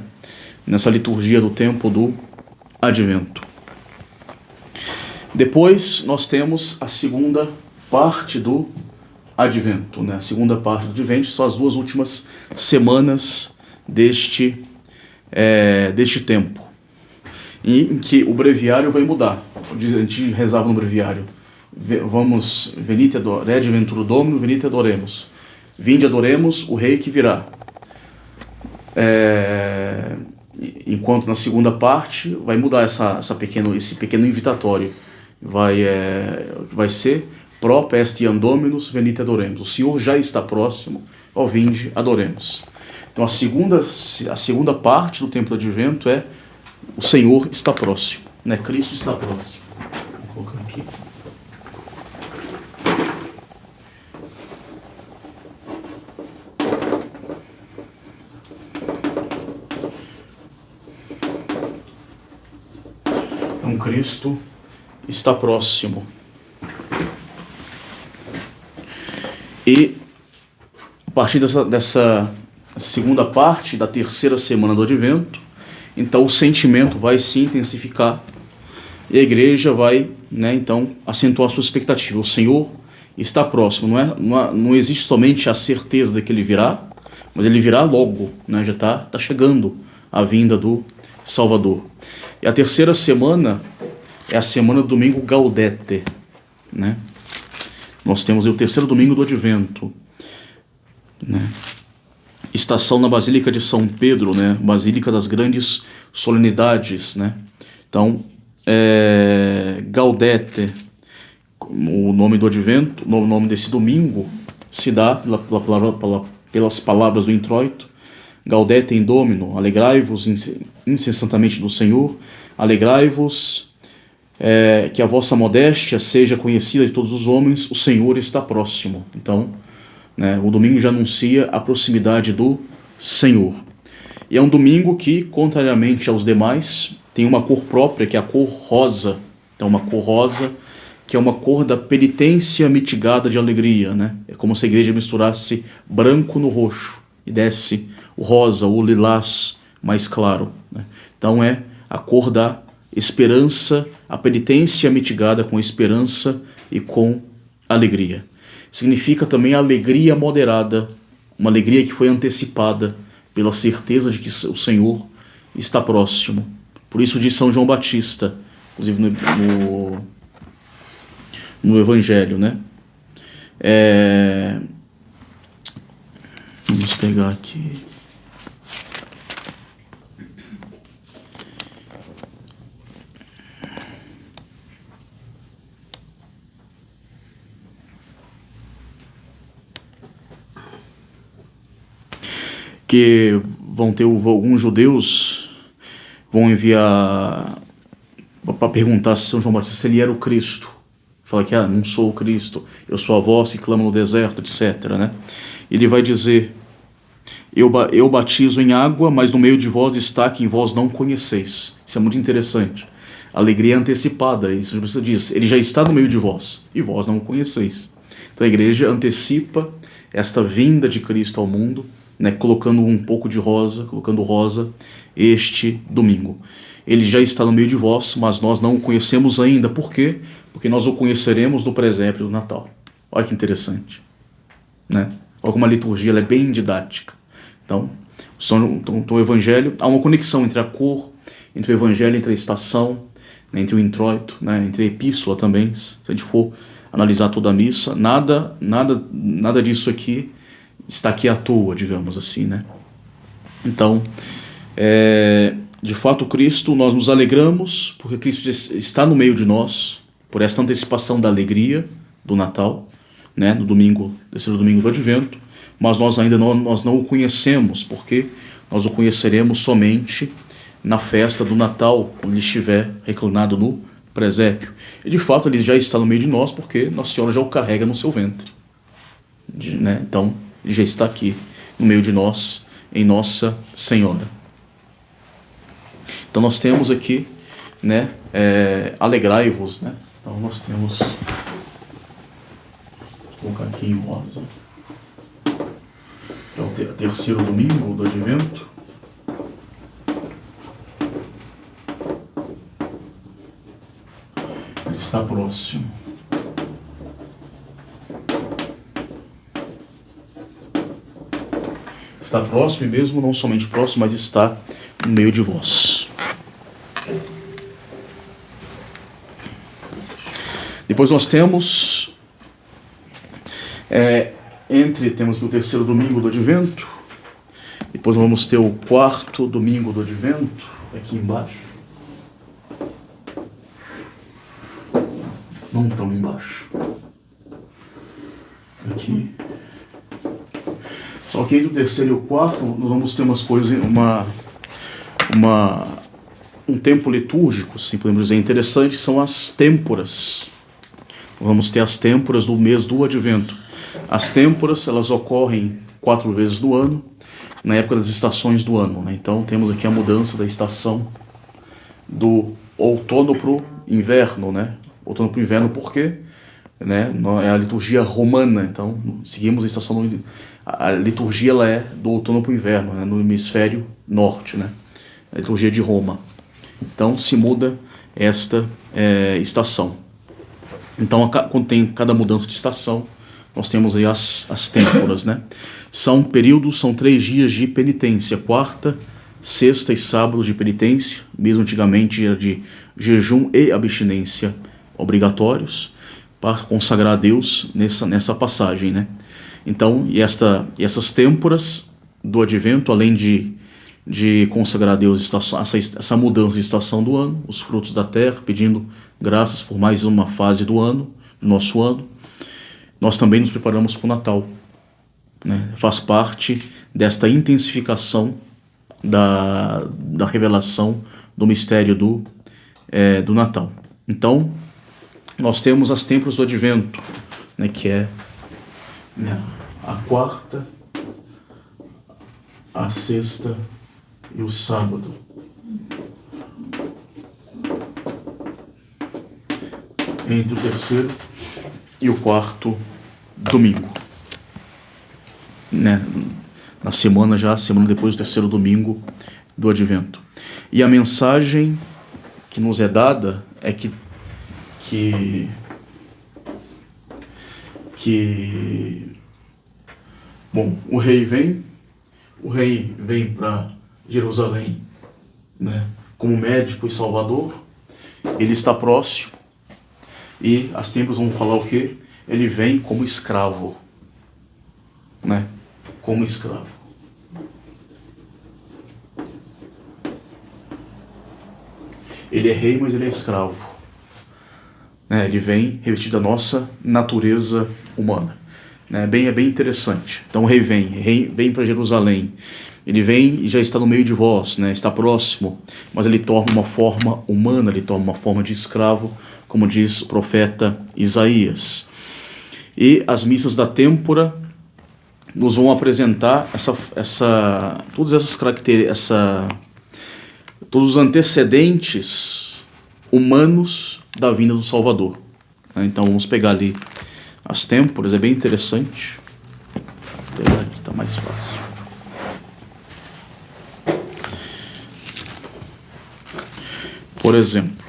Speaker 1: nessa liturgia do tempo do Advento. Depois nós temos a segunda parte do Advento, né? A segunda parte do Advento são as duas últimas semanas deste tempo, em que o breviário vai mudar. A gente rezava no breviário: vamos, venite adventure Domino, venite adoremos. Vinde adoremos o Rei que virá. Enquanto na segunda parte vai mudar esse pequeno invitatório. Vai ser Pro pestiam Dominus, venite adoremos. O Senhor já está próximo, ó vinde, adoremos. Então a segunda parte do tempo do Advento é o Senhor está próximo, né? Cristo está próximo. Vou colocar aqui. Então Cristo está próximo. E a partir dessa segunda parte da terceira semana do Advento, então o sentimento vai se intensificar e a igreja vai, né, então acentuar a sua expectativa. O Senhor está próximo, não existe somente a certeza de que ele virá, mas ele virá logo, né, já está chegando a vinda do Salvador. E a terceira semana é a semana do domingo Gaudete, né? Nós temos o terceiro domingo do Advento, né? Estação na Basílica de São Pedro, né? Basílica das grandes solenidades, né? Então, Gaudete, o nome do Advento, o nome desse domingo se dá pelas palavras do introito: Gaudete in Domino, alegrai-vos incessantemente do Senhor, alegrai-vos, que a vossa modéstia seja conhecida de todos os homens, o Senhor está próximo. Então, né, o domingo já anuncia a proximidade do Senhor. E é um domingo que, contrariamente aos demais, tem uma cor própria, que é a cor rosa. Então, uma cor rosa, que é uma cor da penitência mitigada de alegria, né? É como se a igreja misturasse branco no roxo e desse o rosa, o lilás mais claro, né? Então é a cor da esperança, a penitência mitigada com esperança e com alegria. Significa também a alegria moderada, uma alegria que foi antecipada pela certeza de que o Senhor está próximo. Por isso diz São João Batista, inclusive no Evangelho, né? Vamos pegar aqui. Que vão ter alguns judeus vão enviar para perguntar se São João Batista se ele era o Cristo. Fala que não sou o Cristo, eu sou a voz que clama no deserto, etc. Né? Ele vai dizer: eu batizo em água, mas no meio de vós está quem vós não conheceis. Isso é muito interessante. Alegria antecipada, isso você diz, ele já está no meio de vós e vós não o conheceis. Então a igreja antecipa esta vinda de Cristo ao mundo, né, colocando um pouco de rosa, colocando rosa este domingo. Ele já está no meio de vós, mas nós não o conhecemos ainda. Por quê? Porque nós o conheceremos no presépio do Natal. Olha que interessante, né? Olha como a liturgia ela é bem didática. Então, o Evangelho, há uma conexão entre a cor, entre o Evangelho, entre a estação, né, entre o introito, né, entre a epístola também. Se a gente for analisar toda a missa, nada disso aqui está aqui à toa, digamos assim, né? Então, de fato, Cristo, nós nos alegramos porque Cristo está no meio de nós, por esta antecipação da alegria do Natal, né, no domingo, terceiro domingo do Advento, mas nós ainda não o conhecemos, porque nós o conheceremos somente na festa do Natal, quando ele estiver reclinado no presépio. E de fato ele já está no meio de nós, porque Nossa Senhora já o carrega no seu ventre, né? Então ele já está aqui no meio de nós, em Nossa Senhora. Então nós temos aqui, né, alegrai-vos, né? Então nós temos, vou colocar aqui em rosa, é o terceiro domingo do Advento. Ele está próximo. Está próximo, e mesmo não somente próximo, mas está no meio de vós. Depois nós temos temos o terceiro domingo do Advento. Depois vamos ter o quarto domingo do Advento, aqui embaixo. Não tão embaixo. Aqui. Só que entre o terceiro e o quarto, nós vamos ter umas coisas, um tempo litúrgico, assim podemos dizer, interessante, são as têmporas. Vamos ter as têmporas do mês do Advento. As têmporas, elas ocorrem 4 vezes no ano, na época das estações do ano, né? Então temos aqui a mudança da estação do outono para o inverno, né? Outono para o inverno, por quê? Né? É a liturgia romana, então seguimos a estação a liturgia ela é do outono para o inverno, né? No hemisfério norte, né? A liturgia de Roma. Então se muda esta estação. Então quando tem cada mudança de estação, nós temos aí as têmporas, né? São 3 dias de penitência, quarta, sexta e sábado de penitência, mesmo antigamente era de jejum e abstinência obrigatórios, para consagrar a Deus nessa passagem, né? Então, essas têmporas do Advento, além de consagrar a Deus essa mudança de estação do ano, os frutos da terra, pedindo graças por mais uma fase do ano, do nosso ano, nós também nos preparamos para o Natal. né? Faz parte desta intensificação da revelação do mistério do Natal. Então, nós temos as têmporas do Advento, né, que é, né, a quarta, a sexta e o sábado. Entre o terceiro e o quarto domingo, né? Na semana depois do terceiro domingo do Advento. E a mensagem que nos é dada é que bom, o rei vem para Jerusalém, né, como médico e salvador. Ele está próximo, e as têmporas vão falar o quê? Ele vem como escravo, né? Como escravo. Ele é rei, mas ele é escravo, né? Ele vem revestido da nossa natureza humana, né? É bem interessante. Então o rei vem para Jerusalém. Ele vem e já está no meio de vós, né? Está próximo, mas ele toma uma forma humana, ele toma uma forma de escravo, como diz o profeta Isaías. E as missas da têmpora nos vão apresentar todas essas características, todos os antecedentes humanos da vinda do Salvador. Então vamos pegar ali as têmporas, é bem interessante. Vou pegar aqui, está mais fácil. Por exemplo,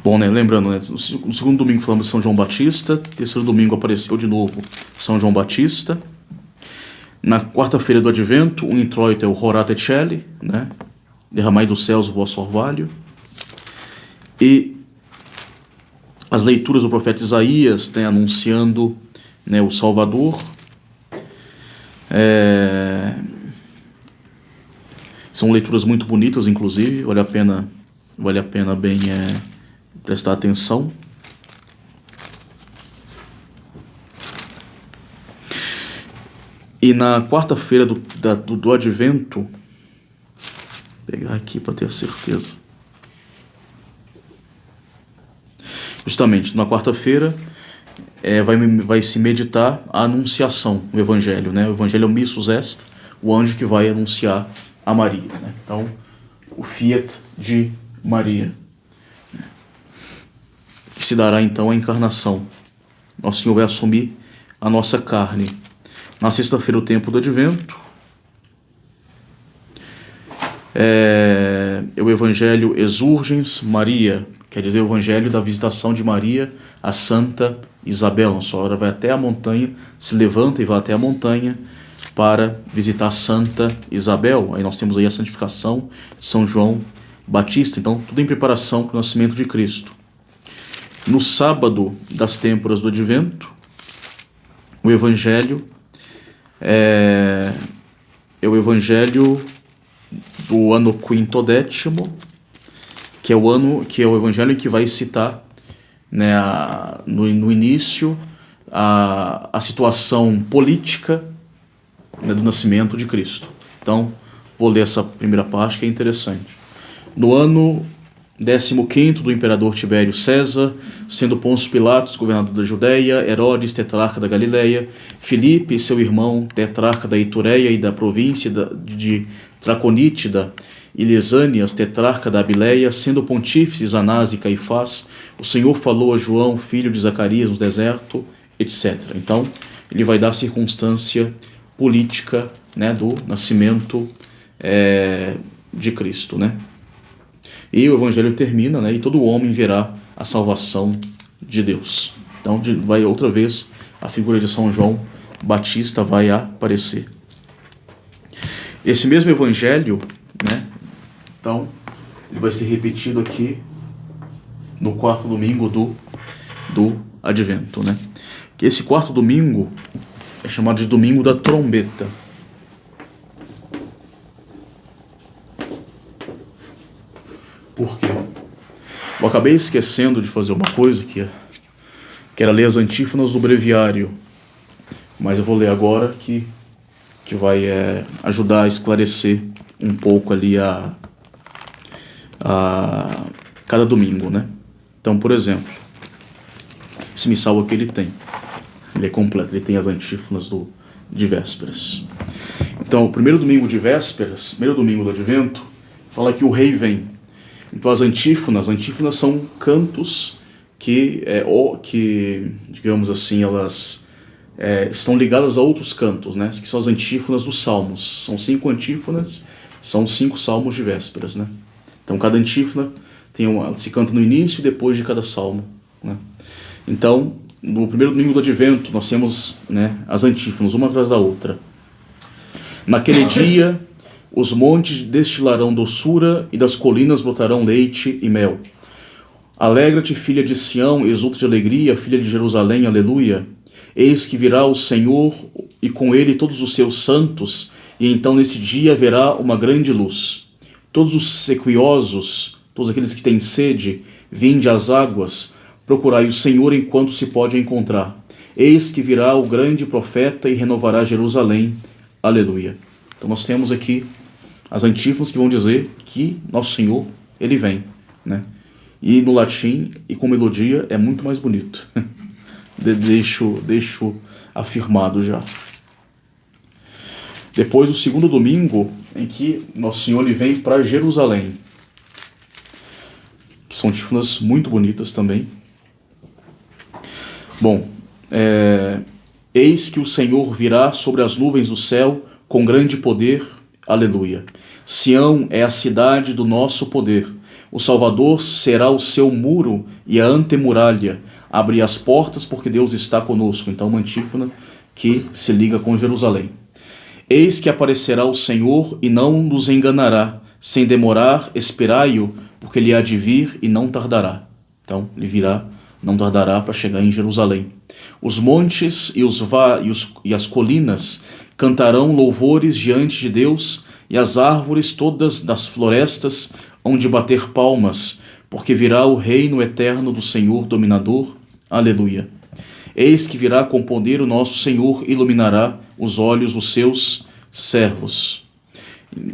Speaker 1: bom, né, lembrando, né, no segundo domingo falamos de São João Batista, terceiro domingo apareceu de novo São João Batista. Na quarta-feira do Advento, o introito é o Horate Coeli, né, derramai dos céus o vosso orvalho. E as leituras do profeta Isaías, né, anunciando, né, o Salvador. São leituras muito bonitas, inclusive, vale a pena bem prestar atenção. E na quarta-feira do Advento, vou pegar aqui para ter certeza. Justamente, na quarta-feira vai se meditar a anunciação, o Evangelho, né? O Evangelho é o missus est, o anjo que vai anunciar a Maria, né? Então, o fiat de Maria, né? Que se dará então a encarnação. Nosso Senhor vai assumir a nossa carne. Na sexta-feira, o tempo do Advento, é o Evangelho Exurgens Maria, quer dizer, o Evangelho da visitação de Maria a Santa Isabel. Nossa Senhora vai até a montanha, se levanta e vai até a montanha para visitar Santa Isabel. Aí nós temos aí a santificação de São João Batista. Então, tudo em preparação para o nascimento de Cristo. No sábado das têmporas do Advento, o Evangelho é o Evangelho do ano quintodécimo, que é o Evangelho que vai citar, né, no início a situação política, né, do nascimento de Cristo. Então, vou ler essa primeira parte que é interessante. No ano 15º do imperador Tibério César, sendo Pôncio Pilatos governador da Judéia, Herodes tetrarca da Galileia, Filipe seu irmão tetrarca da Itureia e da província de Traconítida, e Lisânias tetrarca da Abileia, sendo pontífices Anás e Caifás, o Senhor falou a João, filho de Zacarias, no deserto, etc. Então, ele vai dar a circunstância política, né, do nascimento de Cristo, né? E o Evangelho termina, né, e todo homem verá a salvação de Deus. Então, vai outra vez a figura de São João Batista vai aparecer. Esse mesmo Evangelho, né, então, ele vai ser repetido aqui no quarto domingo do Advento, né? Que esse quarto domingo é chamado de Domingo da Trombeta. Por quê? Eu acabei esquecendo de fazer uma coisa que era ler as antífonas do breviário, mas eu vou ler agora que vai ajudar a esclarecer um pouco ali a cada domingo, né? Então, por exemplo, esse missal aqui ele é completo, ele tem as antífonas de vésperas. Então, o primeiro domingo de vésperas, primeiro domingo do Advento, fala que o rei vem. Então, as antífonas são cantos que digamos assim, elas estão ligadas a outros cantos, né? Que são as antífonas dos salmos. São 5 antífonas, são 5 salmos de vésperas, né? Então, cada antífona se canta no início e depois de cada salmo, né? Então, no primeiro domingo do Advento, nós temos, né, as antífonas, uma atrás da outra. Naquele dia, os montes destilarão doçura e das colinas brotarão leite e mel. Alegra-te, filha de Sião, exulta de alegria, filha de Jerusalém, aleluia. Eis que virá o Senhor e com ele todos os seus santos, e então nesse dia haverá uma grande luz. Todos os sequiosos, todos aqueles que têm sede, vinde às águas, procurai o Senhor enquanto se pode encontrar. Eis que virá o grande profeta e renovará Jerusalém. Aleluia. Então nós temos aqui as antífonas que vão dizer que nosso Senhor, ele vem, né? E no latim e com melodia é muito mais bonito. Deixo afirmado já. Depois o segundo domingo em que nosso Senhor ele vem para Jerusalém, que são antífonas muito bonitas também. Bom, eis que o Senhor virá sobre as nuvens do céu com grande poder, aleluia. Sião é a cidade do nosso poder. O Salvador será o seu muro e a antemuralha. Abre as portas porque Deus está conosco. Então, uma antífona que se liga com Jerusalém. Eis que aparecerá o Senhor e não nos enganará. Sem demorar, esperai-o, porque ele há de vir e não tardará. Então, ele virá, não tardará para chegar em Jerusalém. Os montes e as colinas cantarão louvores diante de Deus, e as árvores todas das florestas hão de bater palmas, porque virá o reino eterno do Senhor dominador. Aleluia. Eis que virá com poder o nosso Senhor e iluminará os olhos dos seus servos.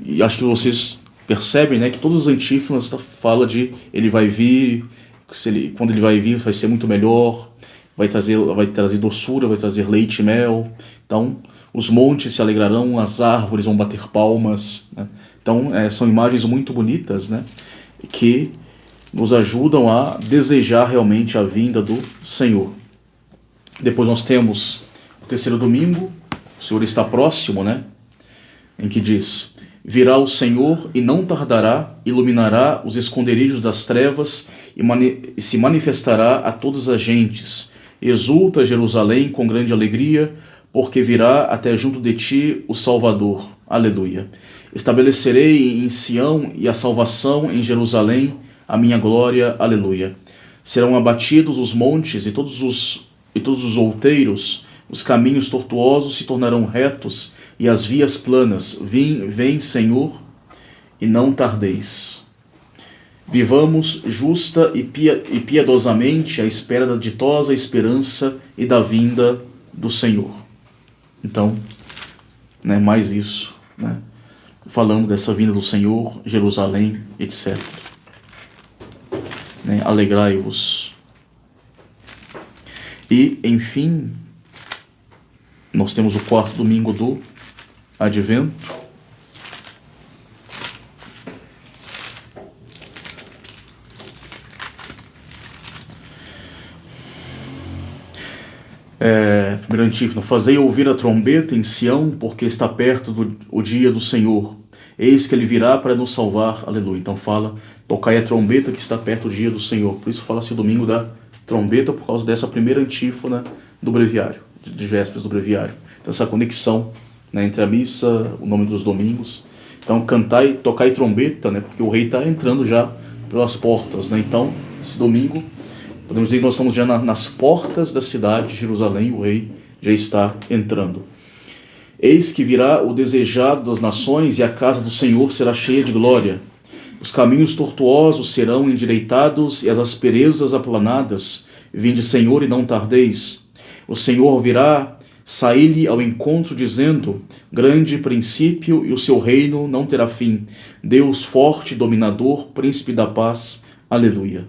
Speaker 1: E acho que vocês percebem, né, que todas as antífonas falam de ele vai vir, quando ele vai vir vai ser muito melhor, vai trazer doçura, vai trazer leite e mel. Então, os montes se alegrarão, as árvores vão bater palmas, né? Então, são imagens muito bonitas, né, que nos ajudam a desejar realmente a vinda do Senhor. Depois nós temos o terceiro domingo, o Senhor está próximo, né, em que diz: virá o Senhor e não tardará, iluminará os esconderijos das trevas e se manifestará a todas as gentes. Exulta Jerusalém com grande alegria, porque virá até junto de ti o Salvador. Aleluia. Estabelecerei em Sião e a salvação em Jerusalém, a minha glória. Aleluia. Serão abatidos os montes e todos os outeiros, os caminhos tortuosos se tornarão retos e as vias planas. Vem, Senhor, e não tardeis. Vivamos justa e piedosamente à espera da ditosa esperança e da vinda do Senhor. Então, né, mais isso, né, falando dessa vinda do Senhor, Jerusalém, etc. Né, alegrai-vos. E, enfim, nós temos o quarto domingo do Advento. Primeiro antífona: fazei ouvir a trombeta em Sião, porque está perto o dia do Senhor. Eis que ele virá para nos salvar. Aleluia. Então fala, tocai a trombeta que está perto do dia do Senhor. Por isso fala-se o domingo da trombeta, por causa dessa primeira antífona do breviário, de vésperas do breviário. Então essa conexão, né, entre a missa, o nome dos domingos. Então tocai trombeta, né, porque o rei está entrando já pelas portas, né? Então esse domingo podemos dizer que nós estamos já nas portas da cidade de Jerusalém, o rei já está entrando. Eis que virá o desejado das nações e a casa do Senhor será cheia de glória. Os caminhos tortuosos serão endireitados e as asperezas aplanadas. Vinde, Senhor, e não tardeis. O Senhor virá, saí-lhe ao encontro, dizendo: grande princípio, e o seu reino não terá fim. Deus forte, dominador, príncipe da paz. Aleluia.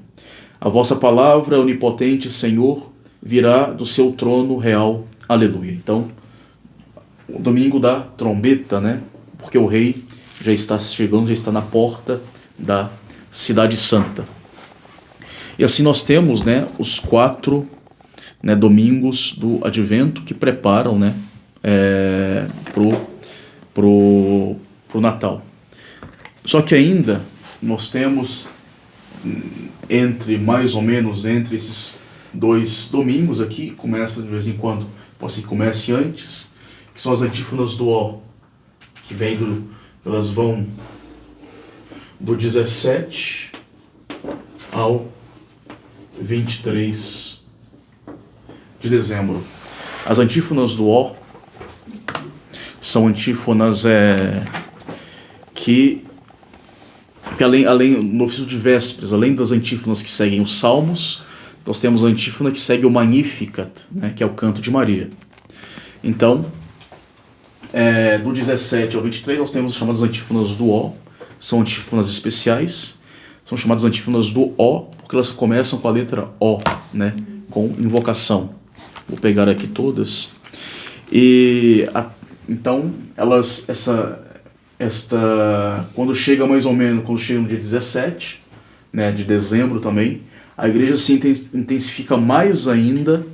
Speaker 1: A vossa palavra, onipotente Senhor, virá do seu trono real. Aleluia. Então, o domingo da trombeta, né? Porque o rei já está chegando, já está na porta da cidade santa. E assim nós temos, né, os 4, né, domingos do Advento que preparam, né, pro Natal. Só que ainda nós temos mais ou menos entre esses 2 domingos aqui, começa de vez em quando, pode ser que comece antes, que são as antífonas do Ó, que elas vão do 17 ao 23 de dezembro. As antífonas do Ó são antífonas que além no ofício de vésperas, além das antífonas que seguem os salmos, nós temos a antífona que segue o Magnificat, né, que é o canto de Maria. Então, do 17 ao 23 nós temos as chamadas antífonas do Ó, são antífonas especiais, são chamadas antífonas do Ó, porque elas começam com a letra Ó, né, com invocação. Vou pegar aqui todas. Então, quando chega no dia 17, né, de dezembro também, a igreja se intensifica mais ainda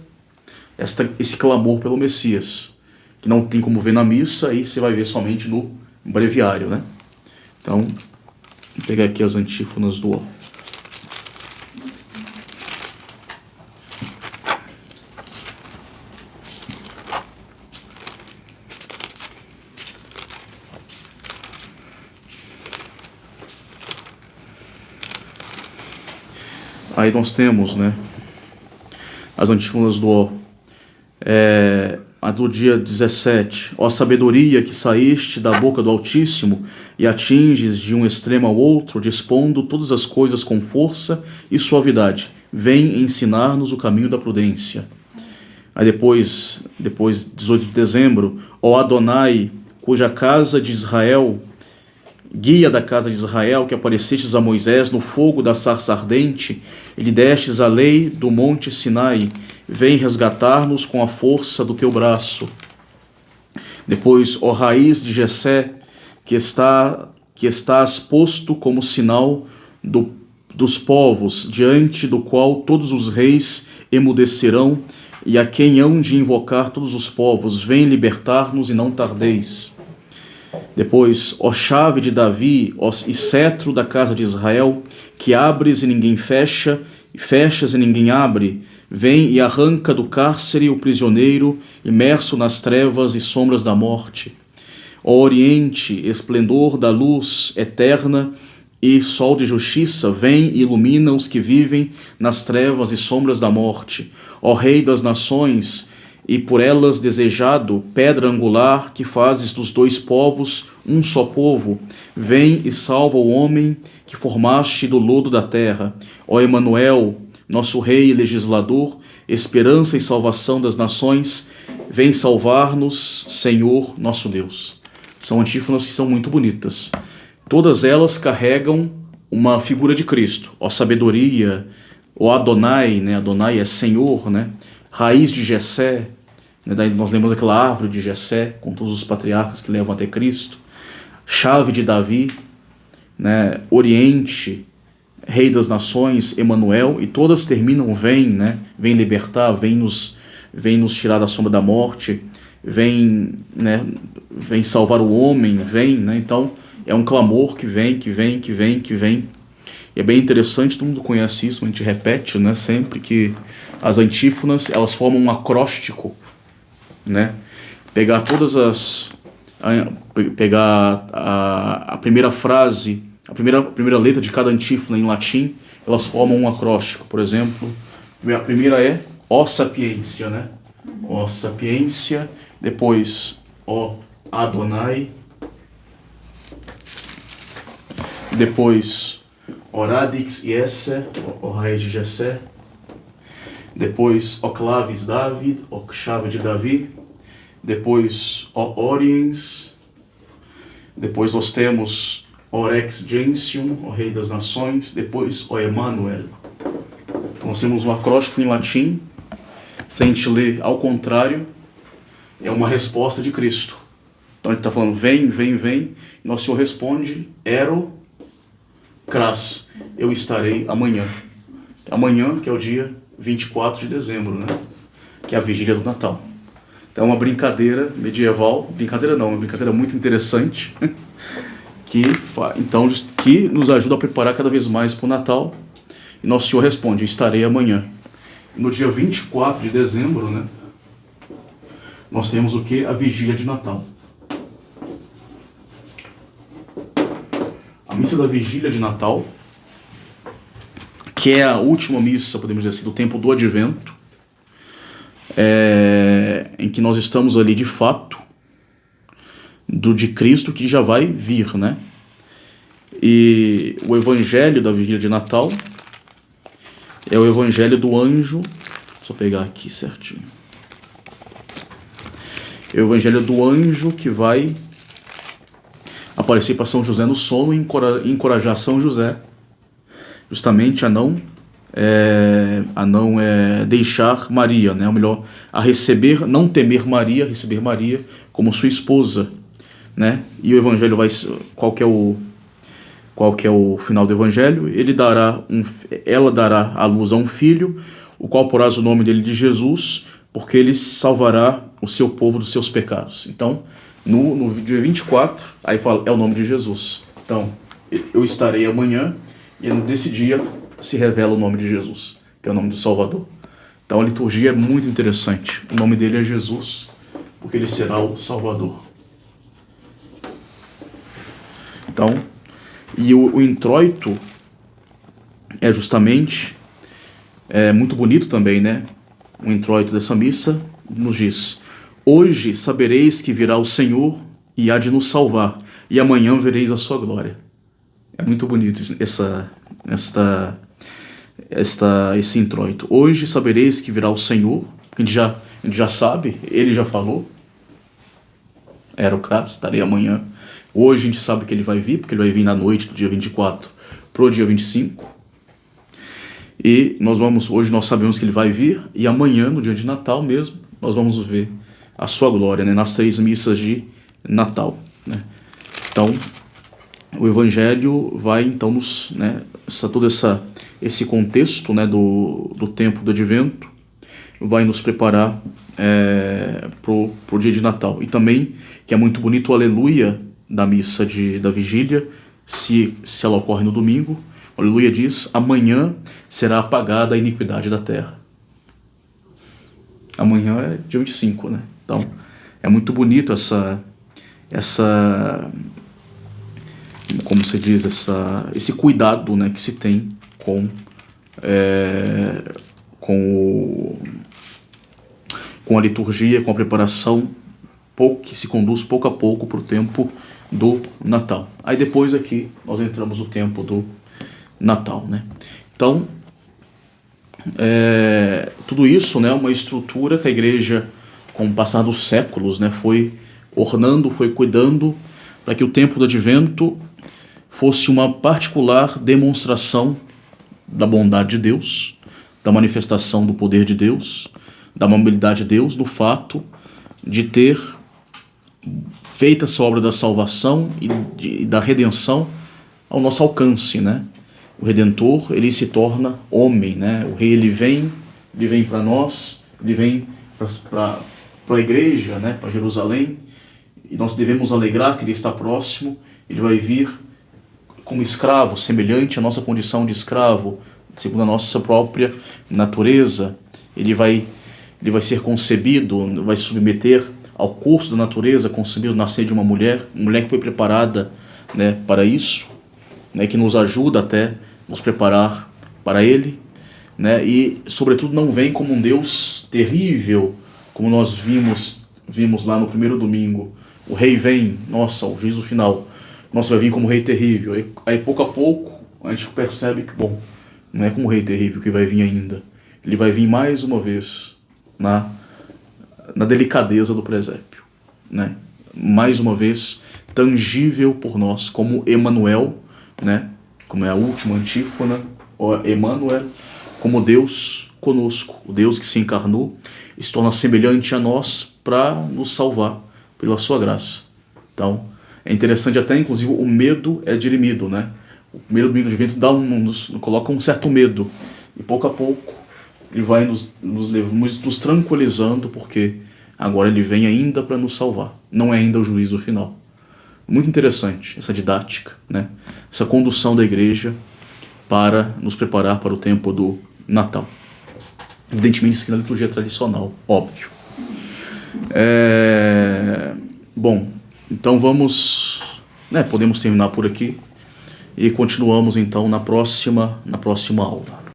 Speaker 1: esse clamor pelo Messias, que não tem como ver na missa, aí você vai ver somente no breviário, né? Então, vou pegar aqui as antífonas do Ó. Aí nós temos, né, as antífonas do Ó. A do dia 17. Ó sabedoria que saíste da boca do Altíssimo e atinges de um extremo ao outro, dispondo todas as coisas com força e suavidade. Vem ensinar-nos o caminho da prudência. Aí depois 18 de dezembro. Ó Adonai, cuja casa de Israel, guia da casa de Israel, que aparecestes a Moisés no fogo da sarça ardente, e lhe destes a lei do monte Sinai, vem resgatar-nos com a força do teu braço. Depois, ó raiz de Jessé, que estás posto como sinal dos povos, diante do qual todos os reis emudecerão, e a quem hão de invocar todos os povos, vem libertar-nos e não tardeis. Depois, ó chave de Davi, e cetro da casa de Israel, que abres e ninguém fecha, e fechas e ninguém abre, vem e arranca do cárcere o prisioneiro, imerso nas trevas e sombras da morte. Ó Oriente, esplendor da luz eterna e sol de justiça, vem e ilumina os que vivem nas trevas e sombras da morte. Ó Rei das nações, e por elas desejado, pedra angular, que fazes dos 2 povos um só povo, vem e salva o homem que formaste do lodo da terra. Ó Emanuel, nosso Rei e Legislador, esperança e salvação das nações, vem salvar-nos, Senhor nosso Deus. São antífonas que são muito bonitas. Todas elas carregam uma figura de Cristo. Ó sabedoria, ó Adonai, né? Adonai é Senhor, né? Raiz de Jessé, né? Daí nós lemos aquela árvore de Jessé, com todos os patriarcas que levam até Cristo. Chave de Davi, né? Oriente, Rei das nações, Emanuel, e todas terminam vem, né? Vem libertar, vem nos tirar da sombra da morte, vem, né? Vem salvar o homem, vem, né? Então é um clamor que vem. E é bem interessante, todo mundo conhece isso, a gente repete, né? Sempre que as antífonas, elas formam um acróstico, né? Pegar a primeira frase, a primeira letra de cada antífona em latim, elas formam um acróstico. Por exemplo, a primeira é ó sapiência, né? Ó sapiência, depois ó Adonai, depois Oradix Iese, o rei de Jessé, depois Oclaves David, o chave de Davi, depois o Oriens, depois nós temos Orex Gentium, o rei das nações, depois o Emmanuel. Então nós temos um acróstico em latim, se a gente ler ao contrário, é uma resposta de Cristo. Então ele está falando, vem, vem, vem, e nosso Senhor responde, ero cras, eu estarei amanhã. Amanhã, que é o dia 24 de dezembro, né? Que é a vigília do Natal. Então é uma brincadeira medieval, brincadeira não, uma brincadeira muito interessante, que nos ajuda a preparar cada vez mais para o Natal. E nosso Senhor responde, estarei amanhã. E no dia 24 de dezembro, né? Nós temos o que? A vigília de Natal. A missa da vigília de Natal, que é a última missa, podemos dizer assim, do tempo do Advento, em que nós estamos ali de fato de Cristo que já vai vir, né? E o evangelho da vigília de Natal é o evangelho do anjo, só pegar aqui certinho. É o evangelho do anjo que vai aparecer para São José no sono e encorajar São José justamente a não deixar Maria, né? Ou melhor, a receber, não temer Maria, receber Maria como sua esposa, né? E o evangelho qual que é o final do evangelho? Ela dará à luz a um filho, o qual porás o nome dele de Jesus, porque ele salvará o seu povo dos seus pecados. Então, no dia 24, aí fala, é o nome de Jesus. Então, eu estarei amanhã, e nesse dia se revela o nome de Jesus, que é o nome do Salvador. Então a liturgia é muito interessante. O nome dele é Jesus, porque ele será o Salvador. Então, e o introito é justamente, muito bonito também, né? O introito dessa missa nos diz: hoje sabereis que virá o Senhor e há de nos salvar, e amanhã vereis a sua glória. É muito bonito esse introito. Hoje sabereis que virá o Senhor, que a gente já sabe, ele já falou. Era o caso, estarei amanhã. Hoje a gente sabe que ele vai vir, porque ele vai vir na noite do dia 24 pro dia 25. E hoje nós sabemos que ele vai vir, e amanhã, no dia de Natal mesmo, nós vamos ver a sua glória, né, nas 3 missas de Natal, né? Então, o Evangelho vai então esse contexto, né, do tempo do Advento vai nos preparar pro dia de Natal. E também, que é muito bonito o aleluia da missa da vigília, se ela ocorre no domingo, o aleluia diz: amanhã será apagada a iniquidade da terra. Amanhã é dia 25, né? Então, é muito bonito essa como se diz, esse cuidado, né, que se tem com a liturgia, com a preparação, que se conduz pouco a pouco para o tempo do Natal. Aí depois aqui nós entramos no tempo do Natal, né? Então, tudo isso, né, é uma estrutura que a igreja, com o passar dos séculos, né, foi ornando, foi cuidando, para que o tempo do Advento fosse uma particular demonstração da bondade de Deus, da manifestação do poder de Deus, da amabilidade de Deus, do fato de ter feito essa obra da salvação e da redenção ao nosso alcance, né? O Redentor, ele se torna homem, né? O Rei, ele vem para nós, ele vem para a igreja, né? Para Jerusalém, e nós devemos alegrar que ele está próximo. Ele vai vir como escravo, semelhante à nossa condição de escravo, segundo a nossa própria natureza. Ele vai ser concebido, vai se submeter ao curso da natureza, concebido, nascer de uma mulher que foi preparada, né, para isso, né, que nos ajuda até nos preparar para ele, né, e sobretudo não vem como um Deus terrível, como nós vimos lá no primeiro domingo. O rei vem, nossa, o juízo final. nossa, vai vir como rei terrível. Aí pouco a pouco a gente percebe que, bom, não é como rei terrível que vai vir ainda. Ele vai vir mais uma vez na delicadeza do presépio, né? Mais uma vez tangível por nós, como Emanuel, né? Como é a última antífona, Emanuel, como Deus conosco, o Deus que se encarnou e se torna semelhante a nós para nos salvar pela sua graça. Então, é interessante até, inclusive, o medo é dirimido, né? O primeiro domingo de vento nos coloca um certo medo, e pouco a pouco ele vai nos tranquilizando, porque agora ele vem ainda para nos salvar, não é ainda o juízo final. Muito interessante essa didática, né? Essa condução da igreja para nos preparar para o tempo do Natal. Evidentemente isso aqui na liturgia tradicional, óbvio. Bom, então vamos, né, podemos terminar por aqui e continuamos então na próxima aula.